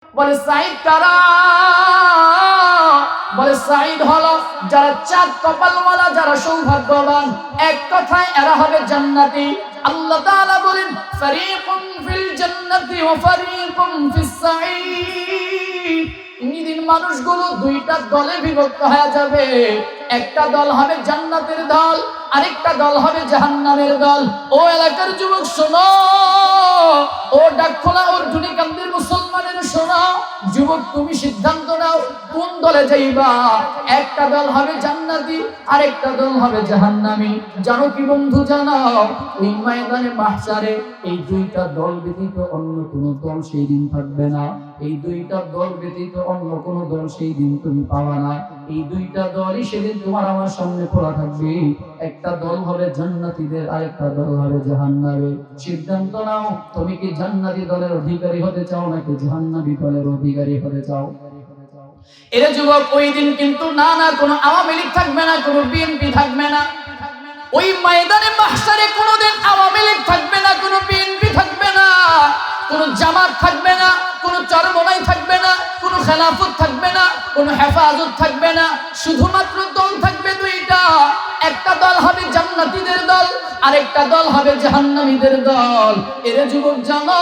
বলে সাঈদ কারা? বলে সাঈদ হলো যারা চাঁদ কপালওয়ালা, যারা সৌভাগ্যবান। এক কথায় এরা হবে জান্নাতি। আল্লাহ তাআলা বলেন ফারীকুন ফিল জান্নাতি ওয়া ফারীকুন ফিস সাঈদ। এদিন মানুষগুলো দুইটা দলে বিভক্ত হয়ে যাবে। একটা দল হবে জান্নাতের দল, আরেকটা দল হবে জাহান্নামের দল। ও এলাকার যুবক শোনো, ও ডাকখোলা অর্জুনী কান্দির মুসলমানের শোনো, যুবক তুমি সিদ্ধান্ত নাও কোন দলে যাইবা। একটা দল হবে জান্নাতি, আরেকটা দল হবে জাহান্নামী। জানো কি বন্ধু, জানাও ওই ময়দানে মাহশারে এই দুইটা দল ব্যতীত অন্য কোন দল সেই দিন থাকবে না। এই দুইটা দল ব্যতীত অন্য কোন দল সেই দিন তুমি পাবা না। এই দুইটা দলই সেদিন তোমার আমার সামনে খোলা থাকবে। একটা দল হবে জান্নাতীদের, আরেকটা দল হবে জাহান্নামীর। সিদ্ধান্ত নাও, তুমি কি জান্নাতি দলের অধিকারী হতে চাও নাকি জাহান্নামী দলের অধিকারী হতে চাও? এর যুবক ওই দিন কিন্তু না কোনো আওয়ামী লীগ থাকবে না, কোনো বিএনপি থাকবে না। ওই ময়দানে মাহশারে কোনোদিন আওয়ামী লীগ থাকবে না, কোনো বিএনপি থাকবে না, কোনো জামাত থাকবে না, কোনো চরমনাই থাকবে না, কোনো খেলাফত থাকবে না, কোনো হেফাজত থাকবে না। শুধুমাত্র দল থাকবে দুইটা। একটা দল হবে জান্নাতীদের দল, আরেকটা দল হবে জাহান্নামীদের দল। এর যুবক জানো,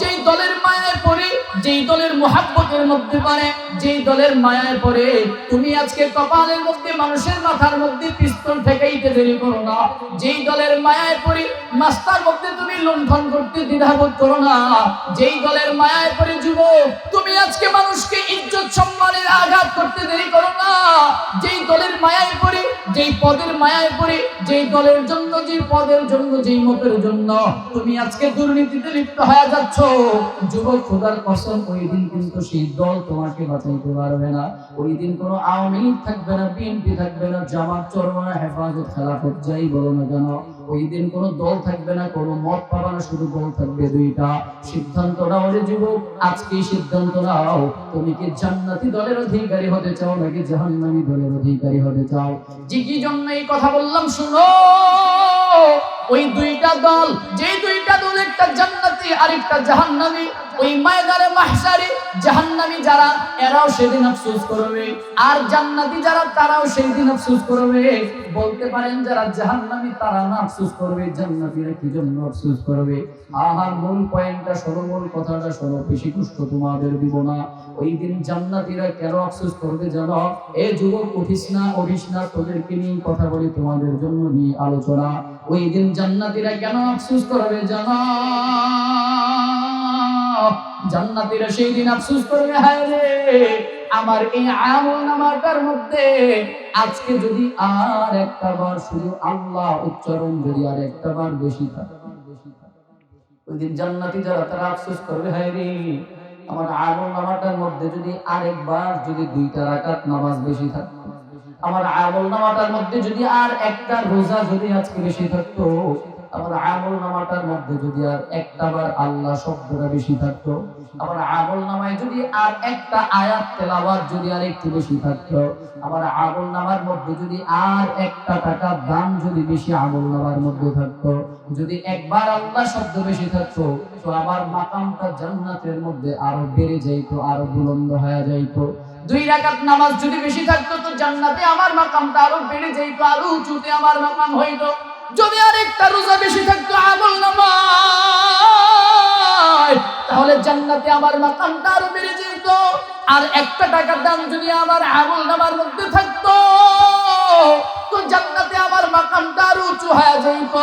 যেই দলের মায়ায় পড়ে, যেই দলের মুহাব্বতের মধ্যে পড়ে, যেই দলের মায়ায় পড়ে তুমি আজকে কপালের মধ্যে, মানুষের মাথার মধ্যে পিস্তল ঠেকাইতে দেরি করো না। যেই দলের মায়ায় পড়ে মাস্টার মধ্যে তুমি লুণ্ঠন করতে দ্বিধাবোধ করো না। যেই দলের মায়ায় পড়ে যুবক তুমি আজকে মানুষকে ইজ্জত সম্মানের আঘাত করতে দেরি করো না। যেই দলের মায়ায় পড়ে, যেই পদের মায়ায় পড়ে, যেই দলের জন্য, যেই পদের জন্য, যেই মতের জন্য তুমি আজকে দুর্নীতিতে লিপ্ত হয়ে যাচ্ছ, যুবক খোদার কসম ওই দিন কিন্তু সেই দল তোমাকে বাঁচাইতে পারবে না। ওই দিন কোনো আওয়ামী লীগ থাকবে না, বিএনপি থাকবে না, জামাত, চরমনা, হেফাজত, খেলাফত যাই বলো না কেন, ওই দিন কোনো দল থাকবে না, কোনো মত পাবা না, শুধু দল থাকবে দুইটা। সিদ্ধান্ত নাও রে যুবক, আজকে সিদ্ধান্ত নাও, তুমি কি জান্নাতি দলের অধিকারী হতে চাও নাকি জাহান্নামী দলের অধিকারী হতে চাও? যে কি জন্য এই কথা বললাম শুনো, ওই দুইটা দল, যে দুইটা দল, একটা জান্নাতি আরেকটা জাহান্নামী, ওই ময়দানে মাহশারে জাহান্নামী যারা এরাও সেদিন আফসোস করবে, আর জান্নাতি যারা তারাও সেই দিন আফসোস করবে। বলতে পারেন যারা জাহান্নামী তারা না আফসোস করবে, জান্নাতীরা কি জন্য আফসোস করবে? আহার মূল পয়েন্টটা শোনো, মূল কথাটা শোনো, বেশি কষ্ট তোমাদের দিব না। ওই দিন জান্নাতীরা কেন আফসোস করবে জানো? এ যুবক উঠিস না, তোদেরকে নিয়ে কথা বলি, তোমাদের জন্য নিয়ে আলোচনা। ওই দিন জান্নাতীরা কেন আফসোস করবে জানো? জান্নাতীরা সেই দিন আফসোস করবে, হায় রে আমার এই আমল নামাটার মধ্যে আজকে যদি আর একটা বার শুধু আল্লাহ উচ্চারণ যদি আর একটা বার বেশি থাকে, ওই দিন জান্নাতি যারা তারা আফসোস করবে, হায় রে আমার আমল নামাটার মধ্যে যদি আরেকবার যদি 2টা রাকাত নামাজ বেশি থাকতো, আমার আমল নামাটার মধ্যে যদি আর একটা রোজা যদি আজকে বেশি থাকতো, আমার আমল নামাটার মধ্যে যদি আর একটা বার আল্লাহ শব্দটা বেশি থাকতো, আমার আমল নামায় যদি আর একটা আয়াত তেলাওয়াত যদি আর একটু বেশি থাকতো, আমার আমল নামার মধ্যে যদি আর একটা টাকা দান যদি বেশি আমল নামার মধ্যে থাকতো, যদি একবার আল্লাহ শব্দ বেশি থাকতো, তো আমার মাকামটা জান্নাতের মধ্যে আরো বেড়ে যাইতো, আরো বুলন্দ হয়ে যাইতো। 2 রাকাত নামাজ যদি বেশি থাকতো তো জান্নাতে আমার মাকামটা আরো বেড়ে যাইতো, আরো উঁচুতে আমার মাকাম হইতো। যদি আর একটা রোজা বেশি থাকতো আমল নামায়, তাহলে জান্নাতে আমার মাকামটা আরো বেড়ে যেত। আর একটা টাকার দাম যদি আমার আমল নামার মধ্যে থাকতো, তো জান্নাতে আমার মাকামটা আরো উঁচু হয়ে যেত।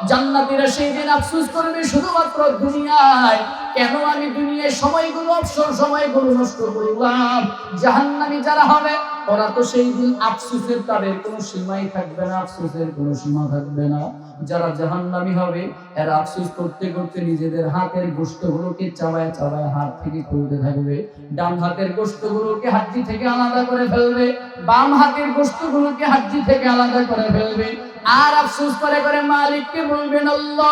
জান্নাতীরা সেই দিন আফসোস করবে শুধুমাত্র দুনিয়ায়, কেন আমি দুনিয়ায় সময়গুলো, অবসর সময়গুলো নষ্ট করলাম। জাহান্নামী যারা হবে ওরা তো সেই দিন আফসোসের তাদের কোনো সীমাই থাকবে না, আফসোসের কোনো সীমা থাকবে না। যারা জাহান্নামী হবে এরা আফসোস করতে করতে নিজেদের হাতের গোশতগুলোকে চাবায় চাবায় হাত থেকে তুলতে থাকবে। ডান হাতের গোশতগুলোকে হাড্ডি থেকে আলাদা করে ফেলবে, বাম হাতের গোশতগুলোকে হাড্ডি থেকে আলাদা করে ফেলবে। আর আফসোস করে করে মালিককে বলবেন, আল্লাহ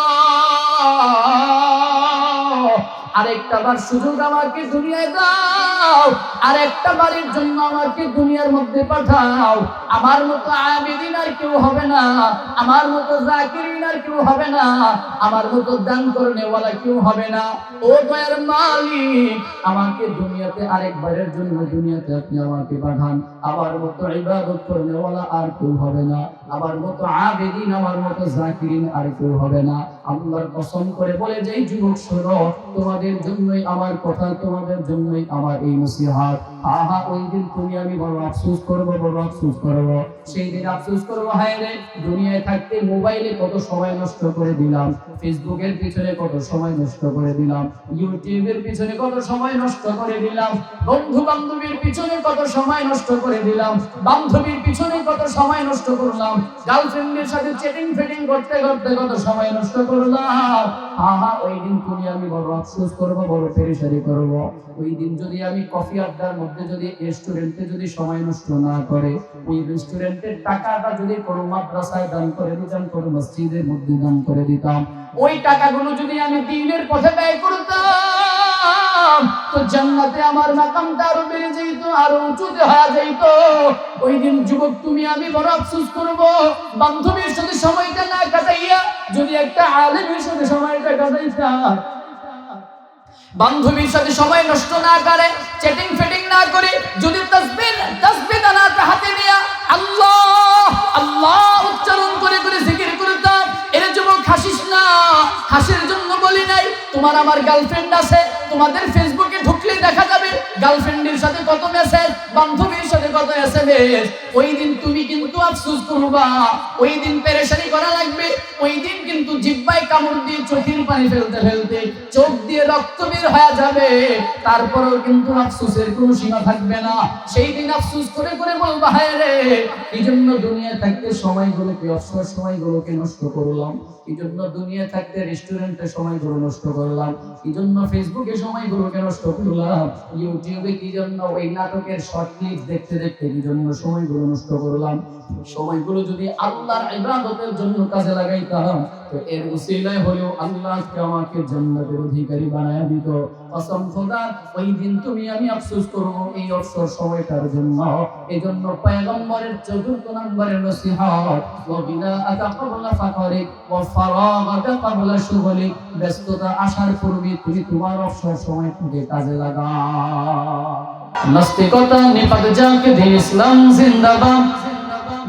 আরেকটা বার সুযোগ আমাকে দুনিয়ায় দাও, আরেকটা বারের জন্য আমাকে দুনিয়ার মধ্যে পাঠাও। আমার মতো আবিদিন আর কেউ হবে না, আমার মতো জাকিরিন আর কেউ হবে না, আমার মতো দান করনেওয়ালা কেউ হবে না। ও দয়ার মালিক, আমাকে দুনিয়াতে আরেকবারের জন্য দুনিয়াতে আপনি আমাকে পাঠান। আমার মতো ইবাদত করনেওয়ালা আর কেউ হবে না, আমার মতো আবেদিন, আমার মতো জাকিরিন আর কেউ হবে না। আল্লাহর কসম করে বলে যেই যুবক শোনো, তোমাদের জন্যই আমার কথা, তোমাদের জন্যই আমার এই নসিহত। আহা, ওই দিন তুমি আমি বড় আফসোস করবো, বড় আফসোস করবো। সেই দিন আফসোস করবো, হায় রে, দুনিয়ায় থাকতে মোবাইলে কত সময় নষ্ট করে দিলাম, ফেসবুকের পিছনে কত সময় নষ্ট করে দিলাম, ইউটিউবের পিছনে কত সময় নষ্ট করে দিলাম, বন্ধু বান্ধবীর পিছনে কত সময় নষ্ট করে দিলাম, বান্ধবীর পিছনে কত সময় নষ্ট করলাম, গার্লফ্রেন্ডের সাথে চ্যাটিং ফেটিং করতে করতে কত সময় নষ্ট করলাম। আহা, ওই দিন তুমি আমি বড় আফসোস করবো, বড় পেরেশানি করবো। ওই দিন যদি আমি কফি আড্ডার মধ্যে যদি রেস্টুরেন্টে যদি সময় নষ্ট না করে, ওই রেস্টুরেন্টের টাকাটা যদি কোনো মাদ্রাসায় দান করে দিতাম, কোনো মসজিদের মধ্যে দান করে দিতাম, ওই টাকাগুলো যদি আমি দ্বীনের পথে ব্যয় করতাম, তো জান্নাতে আমার মাকামটা আরো বেড়ে যেত, আরো উঁচুতে হয়ে যেত। ওই দিন যুবক তুমি আমি বড় আফসোস করব, বান্ধবীর সাথে সময়টা না কাটাইয়া যদি একটা আলেমের সাথে সময়টা কাটাইতাম, বান্ধবীর সাথে সময় নষ্ট না করে, চ্যাটিং ফেটিং না করে, যদি তাসবিহ দানাতে হাতে নিয়ে আল্লাহ আল্লাহ উচ্চারণ করে করে জিকির করতাম। এর যুবক হাসিস না, হাসির জন্য বলি নাই। তোমার আমার গার্লফ্রেন্ড আছে, তোমাদের ফেসবুকে ঢুকলে দেখা যাবে গার্লফ্রেন্ডের সাথে কত মেসেজ, বান্ধবীর সাথে কত এসএমএস। ওই দিন তুমি কিন্তু আফসোস করবা, ওই দিন পেরেশানি করা লাগবে। ওই দিন কিন্তু জিহ্বায় কামড় দিয়ে চোখের পানি ফেলতে ফেলতে চোখ দিয়ে রক্ত বের হয়ে যাবে, তারপরেও কিন্তু আফসোসের কোনো সীমা থাকবে না। সেই দিন আফসোস করে করে বলবা, হায় রে, এই জন্য দুনিয়া থাকতে সময়গুলোকে, অবসর সময়গুলোকে নষ্ট করলাম, এই জন্য দুনিয়া থাকতে রেস্টুরেন্টে সময়গুলো নষ্ট করলাম, এই জন্য ফেসবুকে সময়গুলোকে নষ্ট করলাম, ইউটিউবে কি জন্য ওই নাটকের শর্ট ক্লিপ দেখতে দেখতে কি জন্য সময়গুলো নষ্ট করলাম। সময়গুলো যদি আল্লাহর ইবাদতের জন্য কাজে লাগাইতাম, তো এর উসিলায় হলেও আল্লাহ আমাকে জান্নাতের অধিকারী বানায় দিত। কসম খোদার, ওই দিন তুমি আমি আফসোস করব এই অবসর সময়টার জন্য। এজন্য পয়গম্বরের ৪র্থ নম্বরের নসিহত, ওয়া বিনাআকা ক্বাবলা ফাকরিক ওয়া ফারাগাকা ক্বাবলা শুগলিক, ব্যস্ততা আসার পূর্বে তুমি তোমার অবসর সময়টাকে কাজে লাগাও। নাস্তিকতা নিপাত যাক, দিন ইসলাম জিন্দাবাদ,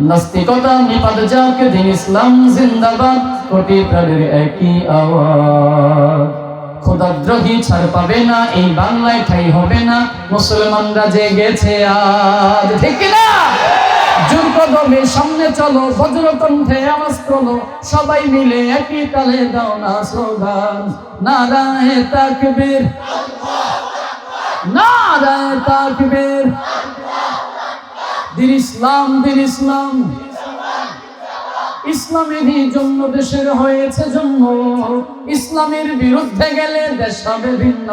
নাস্তিকতা নিপাত যাক, দিন ইসলাম জিন্দাবাদ, কোটি প্রাণের একই আওয়াজ। খোদাদ্রোহী ছাড় পাবে না, এই বাংলায় ঠাই হবে না, মুসলমানরা জেগেছে আজ, ঠিক কি না? জোর কদমে সামনে চলো, বজ্র কণ্ঠে আওয়াজ তোলো, সবাই মিলে একই তালে দাও না স্লোগান, নারায়ে তাকবীর, নারায়ে তাকবীর, দিন ইসলাম, দিন ইসলাম, ইসলামেরই জন্য দেশের হয়েছে জন্ম, ইসলামের বিরুদ্ধে গেলে দেশ হবে ভিন্ন,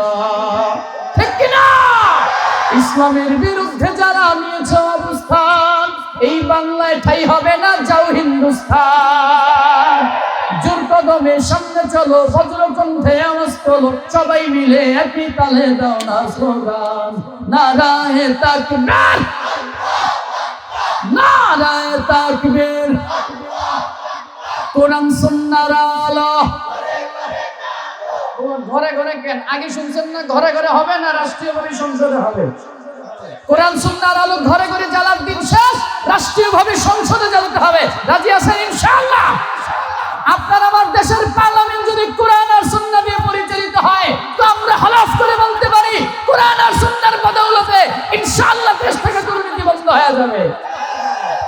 ঠিক কিনা? ইসলামের বিরুদ্ধে যারা নিয়েছে অবস্থান, এই বাংলায় ঠাই হবে না, যাও হিন্দুস্তান। জোর কদমে সামনে চলো, বজ্র কণ্ঠে আওয়াজ তোলো, সবাই মিলে একই তালে দাও না স্লোগান, নারায়ে তাকবীর, নারায়ে তাকবীর, কোরআন সুন্নাহর আলো। ঘরে ঘরে কেন? আগে শুনছেন না ঘরে ঘরে হবে না, রাষ্ট্রীয়ভাবে সংসদে হবে। কোরআন সুন্নাহর আলো ঘরে ঘরে জ্বালার দিন শেষ, রাষ্ট্রীয়ভাবে সংসদে জ্বালাতে হবে। রাজি আছেন ইনশাআল্লাহ? আপনার আমার দেশের পার্লামেন্ট যদি কোরআন আর সুন্নাহ দিয়ে পরিচালিত হয়, তো আমরা হলফ করে বলতে পারি কোরআন আর সুন্নাহর বদৌলতে ইনশাআল্লাহ দেশ থেকে দুর্নীতি বন্ধ হয়ে যাবে,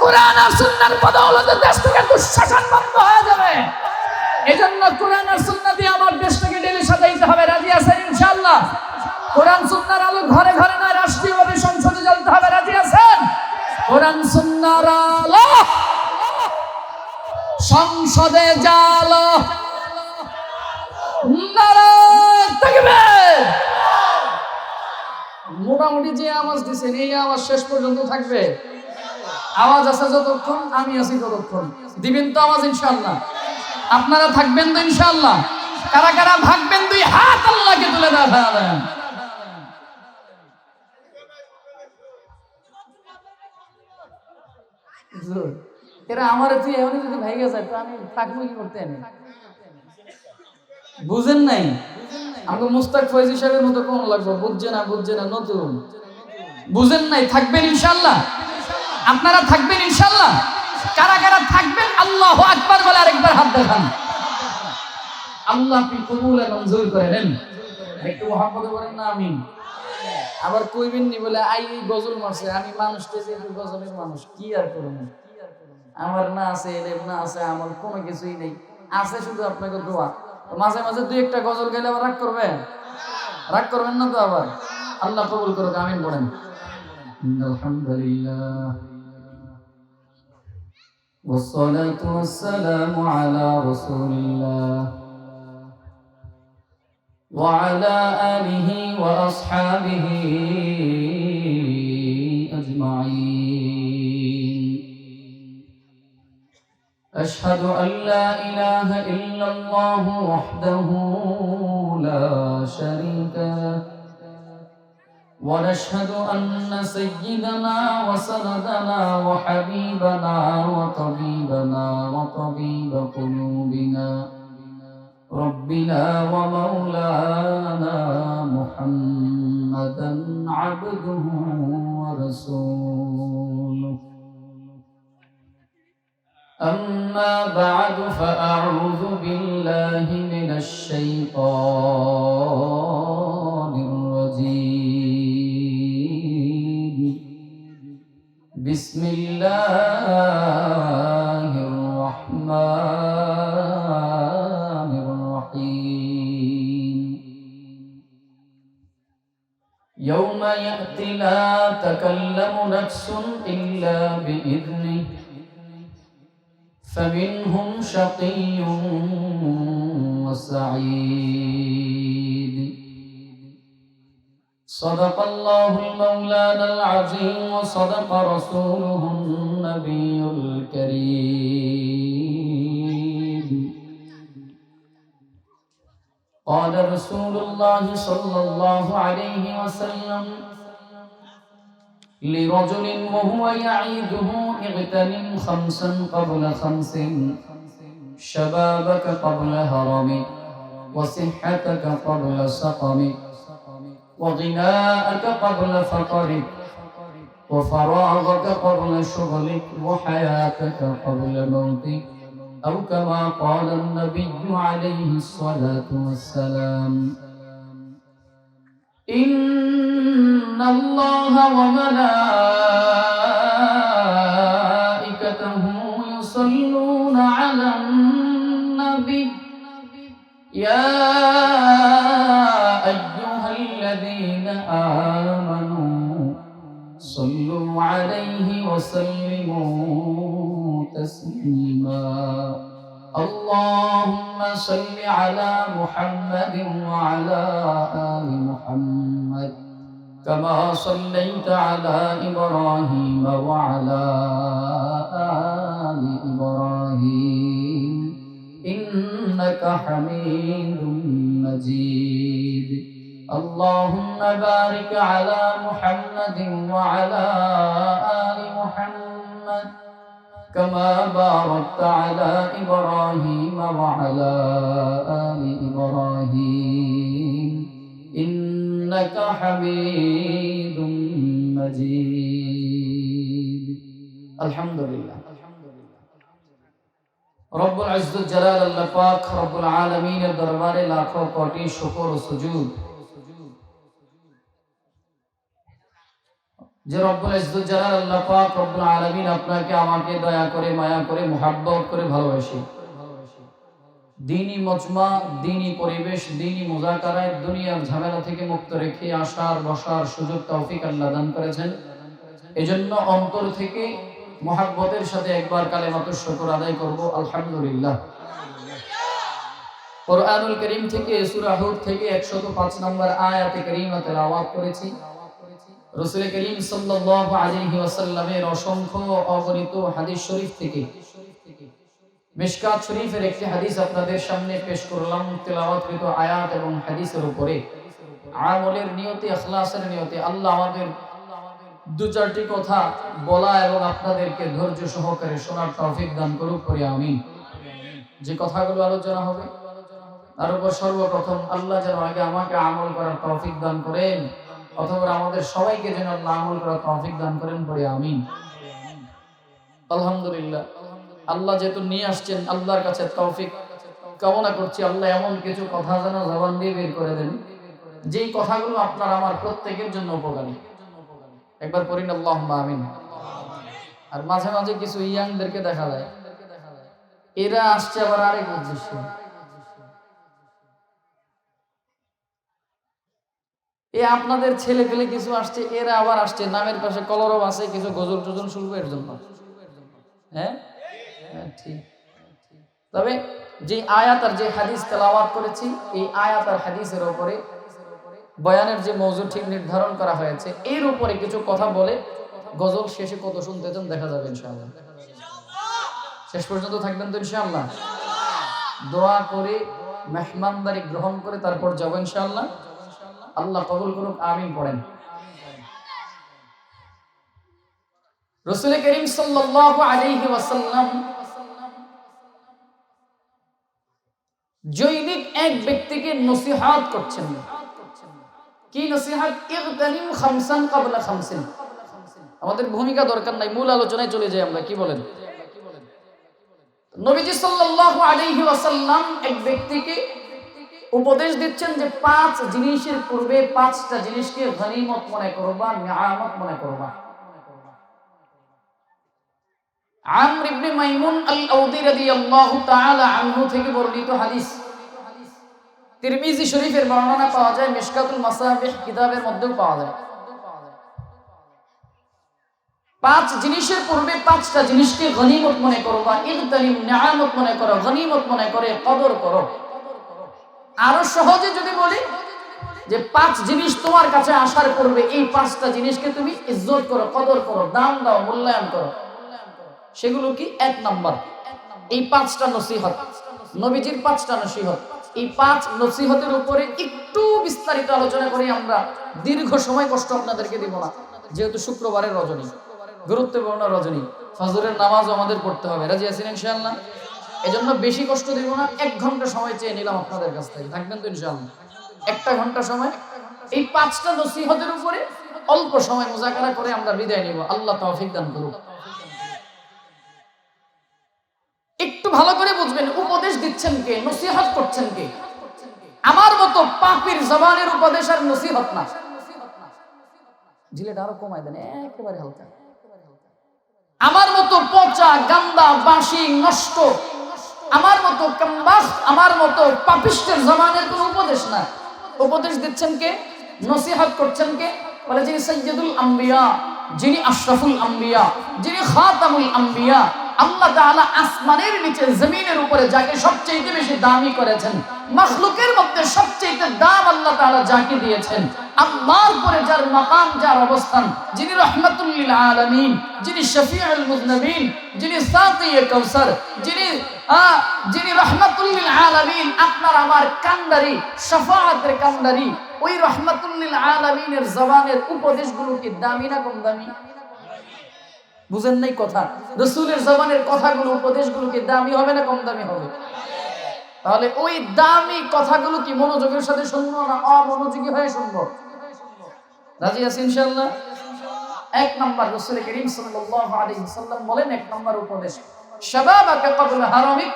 কোরআন আর সুন্নাহর বদৌলতে দেশ থেকে দুঃশাসন বন্ধ হয়ে যাবে। এজন্য কোরআন আর সুন্নাহ দিয়ে আমার দেশটাকে ডেলি সাজাইতে হবে। রাজি আছেন ইনশাআল্লাহ? কোরআন সুন্নাহর আলো ঘরে ঘরে নয়, রাষ্ট্রীয়ভাবে সংসদে জ্বলতে হবে। রাজি আছেন? কোরআন সুন্নাহর আলো সংসদে জ্বালো, নারায়ে তাকবীর। মোটামুটি যে আওয়াজ দিচ্ছেন, এই আওয়াজ শেষ পর্যন্ত থাকবে। আওয়াজ আছে যতক্ষণ, আমি আছি ততক্ষণ। দিবেন তো আওয়াজ ইনশাআল্লাহ? আপনারা থাকবেন তো ইনশাআল্লাহ? কারা কারা ভাগবেন? দুই হাত আল্লাহকে তুলে দেখাবেন। এরা আমার তুই এমন যদি ভাইগে যায় তো আমি থাকবো কি করতে আনি? বুঝেন নাই? আমাকে মুস্তাক ফয়জি সাহেবের মতো কোন লাগবে? বুঝছে না নতুন বুঝেন নাই? থাকবেন ইনশাআল্লাহ, আপনারা থাকবেন ইনশাআল্লাহ। কারা কারা থাকবেন আল্লাহু আকবার বলে আরেকবার হাত দেখান। আল্লাহ আপনি কবুল আর মঞ্জুর করে নেন। একটু মুহাম্মদে বলেন না আমিন। আবার কইবেন নি বলে আই গজল মারছে, আমি মানুষটা যে গজলের মানুষ কি আর করব, আমার না আছে এলেম না আছে আমার কোনো কিছুই নেই, আছে শুধু আপনাকে দোয়া। মাঝে মাঝে দুই একটা গজল গাইলে আবার রাগ করবেন? রাগ করবেন না তো? আবার আল্লাহ কবুল করুক, আমিন বলেন। আলহামদুলিল্লাহ والصلاة والسلام على رسول الله وعلى آله وأصحابه أجمعين. أشهد أن لا إله إلا الله وحده لا شريك له ونشهد أن سيدنا وسندنا وحبيبنا وطبيبنا وطبيب قلوبنا ربنا ومولانا محمدا عبده ورسوله. أما بعد فأعوذ بالله من الشيطان الرجيم. بسم الله الرحمن الرحيم. يوم يأتي لا تكلم نفس إلا بإذنه فمنهم شقي وسعيد. صدق الله المولانا العظيم وصدق رسوله النبي الكريم. قال رسول الله صلى الله عليه وسلم لرجل وهو يعيده اغتنم خمسا قبل خمس شبابك قبل هرمك وصحتك قبل سقمك وغناءك قبل فقرك وفراغك قبل شغلك وحياتك قبل موتك أو كما قال النبي عليه الصلاة والسلام. إن الله وملائكته يصلون على النبي يا أيها الذين آمنوا صلوا عليه وسلموا تسليما. اللهم صل على محمد وعلى آل محمد كما صليت على إبراهيم وعلى آل إبراهيم إنك حميد مجيد. اللهم بارك على محمد وعلى آل محمد كما باركت على إبراهيم وعلى آل إبراهيم إنك حميد مجيد. الحمد لله. রব্বুল ইজ্জত জালাল আল্লাহ পাক রব্বুল আলামিনের দরবারে লাখো কোটি শুকর ও সুজুদ যে রব্বুল ইজ্জত জালাল আল্লাহ পাক রব্বুল আলামিন আপনাকে আমাকে দয়া করে মায়া করে মুহাব্বত করে ভালোবাসি দ্বীনি মজমা দ্বীনি পরিবেশ দ্বীনি মুযাকারায় দুনিয়ার ঝামেলা থেকে মুক্ত রেখে আসার বসার সুযোগ তৌফিক আল্লাহ দান করেছেন। এজন্য অন্তর থেকে মুহাব্বতের সাথে একবার কালেমাতুশ শুকর আদায় করব আলহামদুলিল্লাহ। কোরআনুল কারীম থেকে সূরা হুদ থেকে 105 নম্বর আয়াতে কারীমা তেলাওয়াত করেছি। রাসূল করিম সাল্লাল্লাহু আলাইহি ওয়াসাল্লামের অসংখ্য অগণিত হাদিস শরীফ থেকে মিশকাত শরীফের একটি হাদিস আপনাদের সামনে পেশ করলাম। তেলাওয়াতকৃত আয়াত এবং হাদিসের উপরে আমলের নিয়তে ইখলাসের নিয়তে আল্লাহ আমাদের দু চারটি কথা বলা এবং আপনাদেরকে ধৈর্য সহকারে শোনার তৌফিক দান করুক করে আমিন। যে কথাগুলো আলোচনা হবে তার উপর সর্বপ্রথম আল্লাহ যেন আগে আমাকে আমল করার তৌফিক দান করেন, অথবা আমাদের সবাইকে যেন আল্লাহ আমল করার তৌফিক দান করেন পড়ে আমিন। আলহামদুলিল্লাহ, আল্লাহ যেহেতু নিয়ে আসছেন, আল্লাহর কাছে তৌফিক কামনা করছি আল্লাহ এমন কিছু কথা যেন জবান দিয়ে বের করে দেন যেই কথাগুলো আপনার আমার প্রত্যেকের জন্য উপকারী। একবার পড়ি না আল্লাহুম্মা আমিন। আর মাঝে মাঝে কিছু ইয়াংদেরকে দেখা যায়, এরা আসছে আবার আরেক উদ্দেশ্যে। এ আপনাদের ছেলে পেলে কিছু আসছে, এরা আবার আসছে নামের পাশে কলরব আছে, কিছু গজল টজল শুনবো এর জন্য। হ্যাঁ ঠিক। তবে যে আয়াত আর যে হাদিস তেলাওয়াত করেছি, এই আয়াত আর হাদিসের উপরে বয়ানের যে মওজু ঠিক নির্ধারণ করা হয়েছে, এর উপরে কিছু কথা বলে গজল শেষে কত শুনতে চান দেখা যাবে ইনশাআল্লাহ। শেষ পর্যন্ত থাকবেন তো ইনশাআল্লাহ। দোয়া করে মেহমানদারি গ্রহণ করে তারপর যাব ইনশাআল্লাহ। আল্লাহ কবুল করুক, আমিন পড়েন। রাসূল করিম সাল্লাল্লাহু আলাইহি ওয়াসাল্লাম জৈনিক এক ব্যক্তিকে নসিহত করছেন। কি নসিহত? ইগতানিম খামসান ক্বাবলা খামসিন। আমাদের ভূমিকা দরকার নাই, মূল আলোচনায় চলে যাই আমরা। কি বলেন? নবীজি সাল্লাল্লাহু আলাইহি ওয়াসাল্লাম এক ব্যক্তিকে উপদেশ দিচ্ছেন যে 5 জিনিসের পূর্বে 5টা জিনিসকে গনিমত মনে করবা, নিয়ামত মনে করবা। আমর ইবনে মাইমুন আল-আউদি রাদিয়াল্লাহু তাআলা আনহু থেকে বর্ণিত হাদিস, তিরমিজি শরীফের বর্ণনা পাওয়া যায়, মিশকাতুল মাসাবিহ কিতাবের মধ্যেও পাওয়া যায়। 5 জিনিসের পূর্বে 5টা জিনিসকে গনিমত মনে করবা, ইগতানিম নিয়ামত মনে করো, গনিমত মনে করে কদর করো। আরো সহজে যদি বলি যে 5 জিনিস তোমার কাছে আসার পূর্বে এই 5টা জিনিসকে তুমি ইজ্জত করো, কদর করো, দাম দাও, মূল্যায়ন করো। সেগুলো কি? 1 নাম্বার এই 5টা নসিহত, নবীজির 5টা নসিহত। এই 5 নসিহতের উপরে একটু বিস্তারিত আলোচনা করি আমরা। দীর্ঘ সময় কষ্ট আপনাদেরকে দিব না, যেহেতু শুক্রবারের রজনী, গুরুত্বপূর্ণ রজনী, ফজরের নামাজও আমাদের পড়তে হবে। রাজি আছেন ইনশাআল্লাহ? এজন্য বেশি কষ্ট দিব না, 1 ঘন্টা সময় চেয়ে নিলাম আপনাদের কাছ থেকে। থাকবেন তো ইনশাআল্লাহ? 1 ঘন্টা সময় এই 5টা নসিহতের উপরে অল্প সময় মুযাকারা করে আমরা বিদায় নিব। আল্লাহ তৌফিক দান করুন। একটু ভালো করে বুঝবেন, উপদেশ দিচ্ছেন কে, নসিহত করছেন কে? আমার মতো পাপীর জবানের উপদেশ আর নসিহত না। জিলেটা আরো কমাই দেন, একেবারে হালকা। আমার মতো পচা, গান্দা, বাসি, নষ্ট, আমার মতো কামবাখ, আমার মতো পাপিষ্টের জবানের কোনো উপদেশ না। উপদেশ দিচ্ছেন কে, নসিহত করছেন কে? বলে যিনি সাইয়্যিদুল আম্বিয়া, যিনি আশরাফুল আম্বিয়া, যিনি খাতামুল আম্বিয়া। আল্লাহ তাআলা আসমানের নিচে জমিনের উপরে যাকে সবচেয়ে বেশি দামি করেছেন, মাখলুকের মধ্যে সবচেয়ে দাম আল্লাহ তাআলা যাকে দিয়েছেন, আল্লাহর পরে যার মাকাম, যার অবস্থান, যিনি রাহমাতুল লিল আলামিন, যিনি শফিউল মুযনিবিন, যিনি সাকিয়ে কাউসার, যিনি রাহমাতুল লিল আলামিন, আপনার আমার কান্ডারি, শাফাআতের কান্ডারি, ওই রাহমাতুল লিল আলামিনের জবানের উপদেশগুলো কি দামি না কম দামি? বুঝেন নাই কথা? রাসূলের জবানের কথাগুলো, উপদেশগুলো কি দামি হবে না কম দামি হবে? তাহলে ওই দামি কথাগুলো কি মনোযোগের সাথে শুনবো না অমনোযোগী হয়ে শুনবো? রাজি আছেন ইনশাআল্লাহ? 1 নাম্বার রাসূল করিম সাল্লাল্লাহু আলাইহি ওয়াসাল্লাম বলেন, 1 নাম্বার উপদেশ, শাবাবাকা ক্বাবলা হারামিক,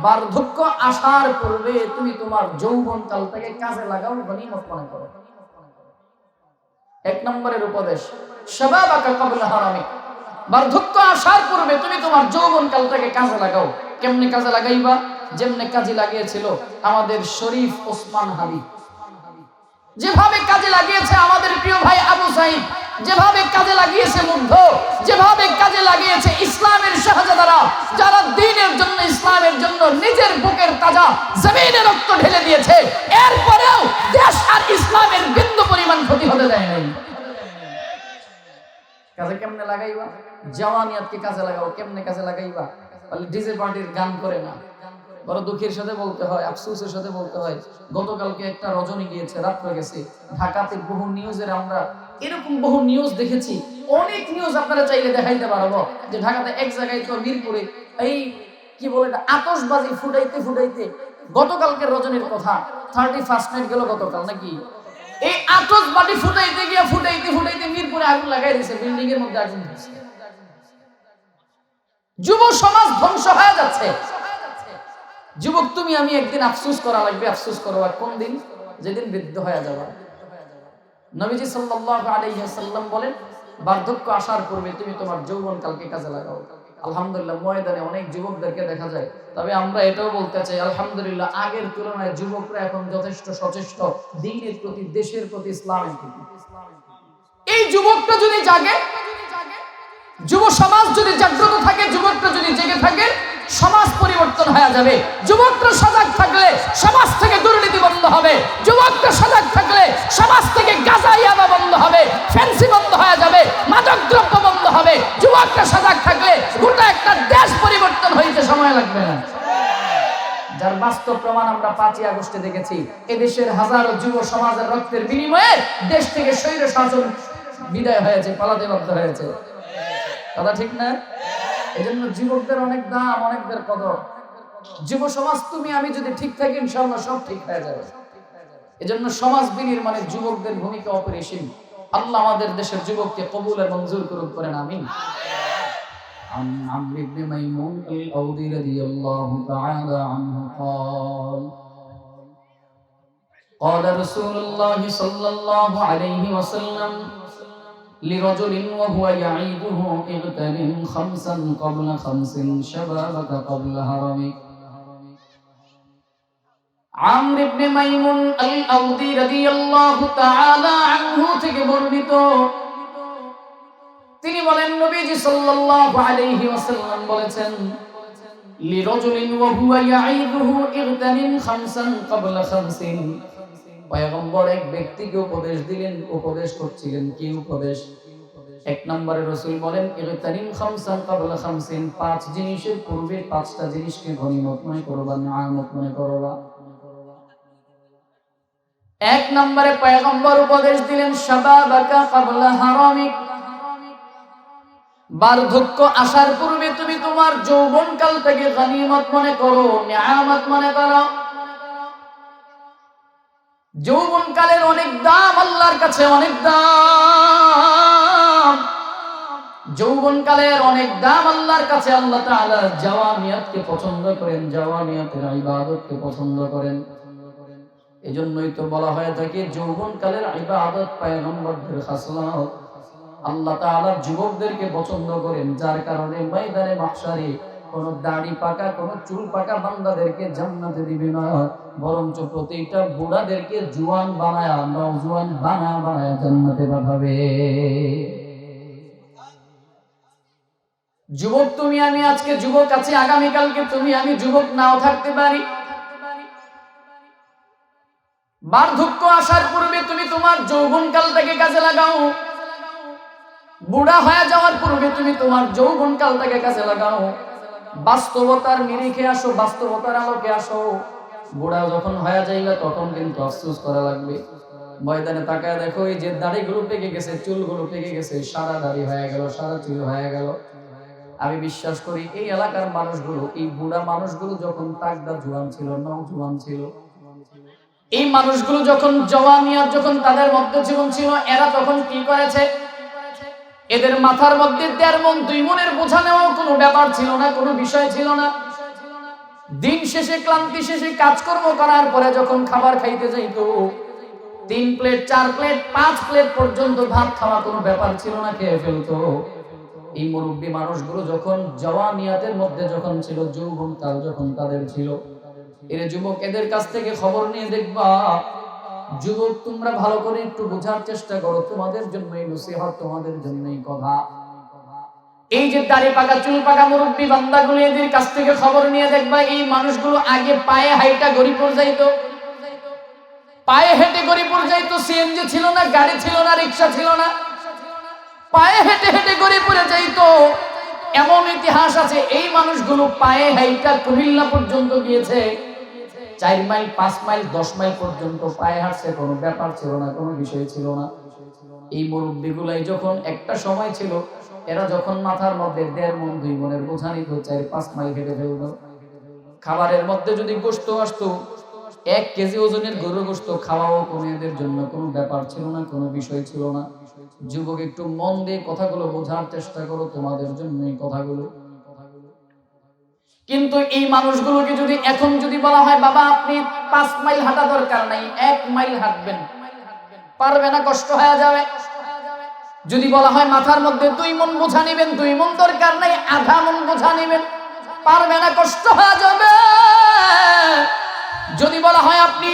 বার্ধক্য আসার পূর্বে তুমি তোমার যৌবন কালটাকে কাজে লাগাও, গনিমত মনে করো। 1 নম্বরের উপদেশ, শাবাবাকা ক্বাবলা হারামিক, বার্ধক্য আসার পূর্বে তুমি তোমার যৌবন কালটাকে কাজে লাগাও। কেমনে কাজে লাগাইবা? যেমনে কাজে লাগিয়েছিল আমাদের শরীফ ওসমান হাদি, যেভাবে কাজে লাগিয়েছে আমাদের প্রিয় ভাই আবু সাইদ, যেভাবে কাজে লাগিয়েছে মুগ্ধ, যেভাবে কাজে লাগিয়েছে ইসলামের শাহজাদারা, যারা দ্বীনের জন্য, ইসলামের জন্য নিজের বুকের তাজা জমিনে রক্ত ঢেলে দিয়েছে, এরপরেও দেশ আর ইসলামের বিন্দু পরিমাণ ক্ষতি হতে দেয় নাই। কাজে কেমনে লাগাইবা? জাওয়ানিয়াতকে কাজে লাগাও। কেমনে কাজে লাগাইবা? বলে ডিজে পার্টির গান করে না। বড় দুঃখের সাথে বলতে হয়, আফসোসের সাথে বলতে হয়, গতকালকে একটা রজনী গিয়েছে, রাত হয়ে গেছে। ঢাকাতে বহু নিউজের আমরা এরকম বহু নিউজ দেখেছি, অনেক নিউজ আপনারা চাইলে দেখাইতে পারবো যে ঢাকাতে এক জায়গায় তো মিরপুরে এই কি বলে এটা আতশবাজি ফুটাইতে ফুটাইতে গতকালকে রজনীর কথা 31st নাইট গেল গতকাল নাকি এই আতশবাজি ফুটাইতে গিয়ে ফুটাইতে ফুটাইতে মিরপুরে আগুন লাগাই দিয়েছে বিল্ডিং এর মধ্যে আগুন ধরছে যুব সমাজ ধ্বংস হয়ে যাচ্ছে যুবক তুমি আমি একদিন আফসোস করা লাগবে আফসোস করবা কোন দিন যেদিন বৃদ্ধ হয়ে যাবা নবীজি সাল্লাল্লাহু আলাইহি ওয়াসাল্লাম বলেন বার্ধক্য আসার পূর্বে তুমি তোমার যৌবন কালকে কাজে লাগাও আলহামদুলিল্লাহ ময়দানে অনেক যুবকদেরকে দেখা যায় তবে আমরা এটাও বলতে চাই আলহামদুলিল্লাহ আগের তুলনায় যুবকরা এখন যথেষ্ট সচেষ্ট দ্বীনের প্রতি দেশের প্রতি ইসলামের প্রতি এই যুবকটা যদি জাগে যুব সমাজ যদি জাগ্রত থাকে যুবকরা যদি জেগে থাকে সমাজ পরিবর্তন হয়ে যাবে যুবকরা সজাগ থাকলে সমাজ থেকে দুর্নীতি বন্ধ হবে যুবকরা সজাগ থাকলে সমাজ থেকে গাঁজা ইয়াবা বন্ধ হবে ফ্যান্সি বন্ধ হয়ে যাবে মাদক দ্রব্য বন্ধ হবে যুবকরা সজাগ থাকলে গোটা একটা দেশ পরিবর্তন হইতে সময় লাগবে না যার বাস্তব প্রমাণ আমরা 5ই আগস্টে দেখেছি এদেশের হাজারো যুব সমাজের রক্তের বিনিময়ে দেশ থেকে স্বৈর শাসন বিদায় হয়েছে পালাতে বাধ্য হয়েছে কথা ঠিক না এজন্য যুবকদের অনেক দাম অনেকদের কদর যুব সমাজ তুমি আমি যদি ঠিক থাকি ইনশাআল্লাহ সব ঠিক হয়ে যাবে এজন্য সমাজ বিনির্মাণে যুবকদের ভূমিকা অপরিসীম আল্লাহ আমাদের দেশের যুবককে কবুল এবং মঞ্জুর করুন করেন আমিন عن عمرو بن ميمون الأودي رضي الله تعالى عنه قال رسول الله صلى الله عليه وسلم لرجل وهو يعيده اغتنم 5 قبل 5 شبابك قبل هرمك عمرو بن ميمون الأودي رضي الله تعالى عنه থেকে বর্ণিত তিনি বলেন নবীজি সাল্লাল্লাহু আলাইহি ওয়াসাল্লাম বলেছেন লিরাজুলিন ওয়া হুয়া ইয়াইদুহু ইগতানিম 5 ক্বাবলা 5 পয়গম্বর এক ব্যক্তিকে উপদেশ দিলেন উপদেশ করছিলেন কি উপদেশ এক নম্বরে রাসূল বলেন ইগতানিম 5 ক্বাবলা 5 পাঁচ জিনিসের পূর্বে পাঁচটা জিনিসকে গনিমত মনে করবা নিয়ামত মনে করবা এক নম্বরে পয়গম্বর উপদেশ দিলেন শাবাবাকা ক্বাবলা হারামিক বার্ধক্য আসার পূর্বে তুমি তোমার যৌবন কালটাকে গনিমত মনে করো নিয়ামত মনে করো যৌবন কালের অনেক দাম আল্লাহর কাছে অনেক দাম যৌবন কালের অনেক দাম আল্লাহর কাছে আল্লাহ তাআলা জাওয়ানিয়াতকে পছন্দ করেন জাওয়ানিয়াতের ইবাদতকে পছন্দ করেন এজন্যই তো বলা হয় থাকে যৌবন কালের ইবাদত পয়গম্বরদের খাসলাত আল্লাহ তাআলা যুবকদেরকে পছন্দ করেন যার কারণে ময়দানে মাহশারে কোন দাড়ি পাকা কোন চুল পাকা বান্দাদেরকে জান্নাতে দিবে না বরঞ্চ প্রতিটা বুড়াদেরকে জওয়ান বানায় নওজওয়ান বানায় জান্নাতে পাঠাবে যুবক তুমি আমি আজকে যুবক আছি আগামী কালকে তুমি আমি যুবক নাও থাকতে পারি বার্ধক্য আসার পূর্বে তুমি তোমার যৌবন কালটাকে কাজে লাগাও বুড়া হয়ে যাওয়ার পূর্বে তুমি তোমার যৌবন কালটাকে কাজে লাগাও বাস্তবতার নিরিখে আসো বাস্তবতার আলোকে আসো বুড়া যখন হয়ে যাইলে তখন কিন্তু আফসোস করা লাগবে ময়দানে তাকায় দেখো এই যে দাড়িগুলো পেকে গেছে চুলগুলো পেকে গেছে সারা দাড়ি হয়ে গেল সারা চুল হয়ে গেল আমি বিশ্বাস করি এই এলাকার মানুষগুলো এই বুড়া মানুষগুলো যখন তাগদা জওয়ান ছিল নওজওয়ান ছিল এই মানুষগুলো যখন জওয়ানিয়াত যখন তাদের মধ্যে জীবন ছিল এরা তখন কি করেছে এদের মাথার মধ্যে 1.5 মণ 2 মণের বোঝা নেওয়ার কোনো ব্যাপার ছিল না কোনো বিষয় ছিল না দিন শেষে ক্লান্তি শেষে কাজকর্ম করার পরে যখন খাবার খাইতে যাইতো 3 প্লেট 4 প্লেট 5 প্লেট পর্যন্ত ভাত খাওয়া কোনো ব্যাপার ছিল না খেয়ে ফেলতো এই মুরব্বি মানুষগুলো যখন জওয়ানিয়াতের মধ্যে যখন ছিল যৌবন কাল যখন তাদের ছিল এর যুবক এদের কাছ থেকে খবর নিয়ে দেখবা যুবক তোমরা ভালো করে একটু বোঝার চেষ্টা করো তোমাদের জন্যই নসিহত তোমাদের জন্যই কথা এই যে দাড়ি পাকা চুল পাকা মুরব্বি বান্দাগুলো এদের কাছ থেকে খবর নিয়ে দেখবা এই মানুষগুলো আগে পায়ে হাইটা গরিপুর যাইতো পায়ে হেঁটে গরিপুর যাইতো সিএনজি ছিল না গাড়ি ছিল না রিকশা ছিল না পায়ে হেঁটে হেঁটে গরিপুরে যাইতো এমন ইতিহাস আছে এই মানুষগুলো পায়ে হাইটা কুমিল্লা পর্যন্ত গিয়েছে 4 মাইল 5 মাইল 10 মাইল পর্যন্ত পায়ে হাঁটছে কোনো ব্যাপার ছিল না কোনো বিষয় ছিল না এই মুরব্বিগুলাই যখন একটা সময় ছিল, এরা যখন মাথার মধ্যে 1.5 মণ 2 মণের বোঝা নিত, 4-5 মাইল হেঁটে ফেলত। খাবারের মধ্যে যদি গোশত আসতো, 1 কেজি ওজনের গরুর গোশত খাওয়াও কোনো এদের জন্য কোনো ব্যাপার ছিল না, কোনো বিষয় ছিল না। যুবক, একটু মন দিয়ে কথাগুলো বোঝার চেষ্টা করো, তোমাদের জন্য এই কথাগুলো। কিন্তু এই মানুষগুলোকে যদি এখন যদি বলা হয়, বাবা আপনি 5 মাইল হাঁটা দরকার নাই, 1 মাইল হাঁটবেন, পারবে না, কষ্ট হয়ে যাবে। যদি বলা হয় মাথার মধ্যে 2 মণ বোঝা নেবেন, 2 মণ দরকার নাই, আধা মণ বোঝা নেবেন, পারবে না, কষ্ট হয়ে যাবে। যদি বলা হয় আপনি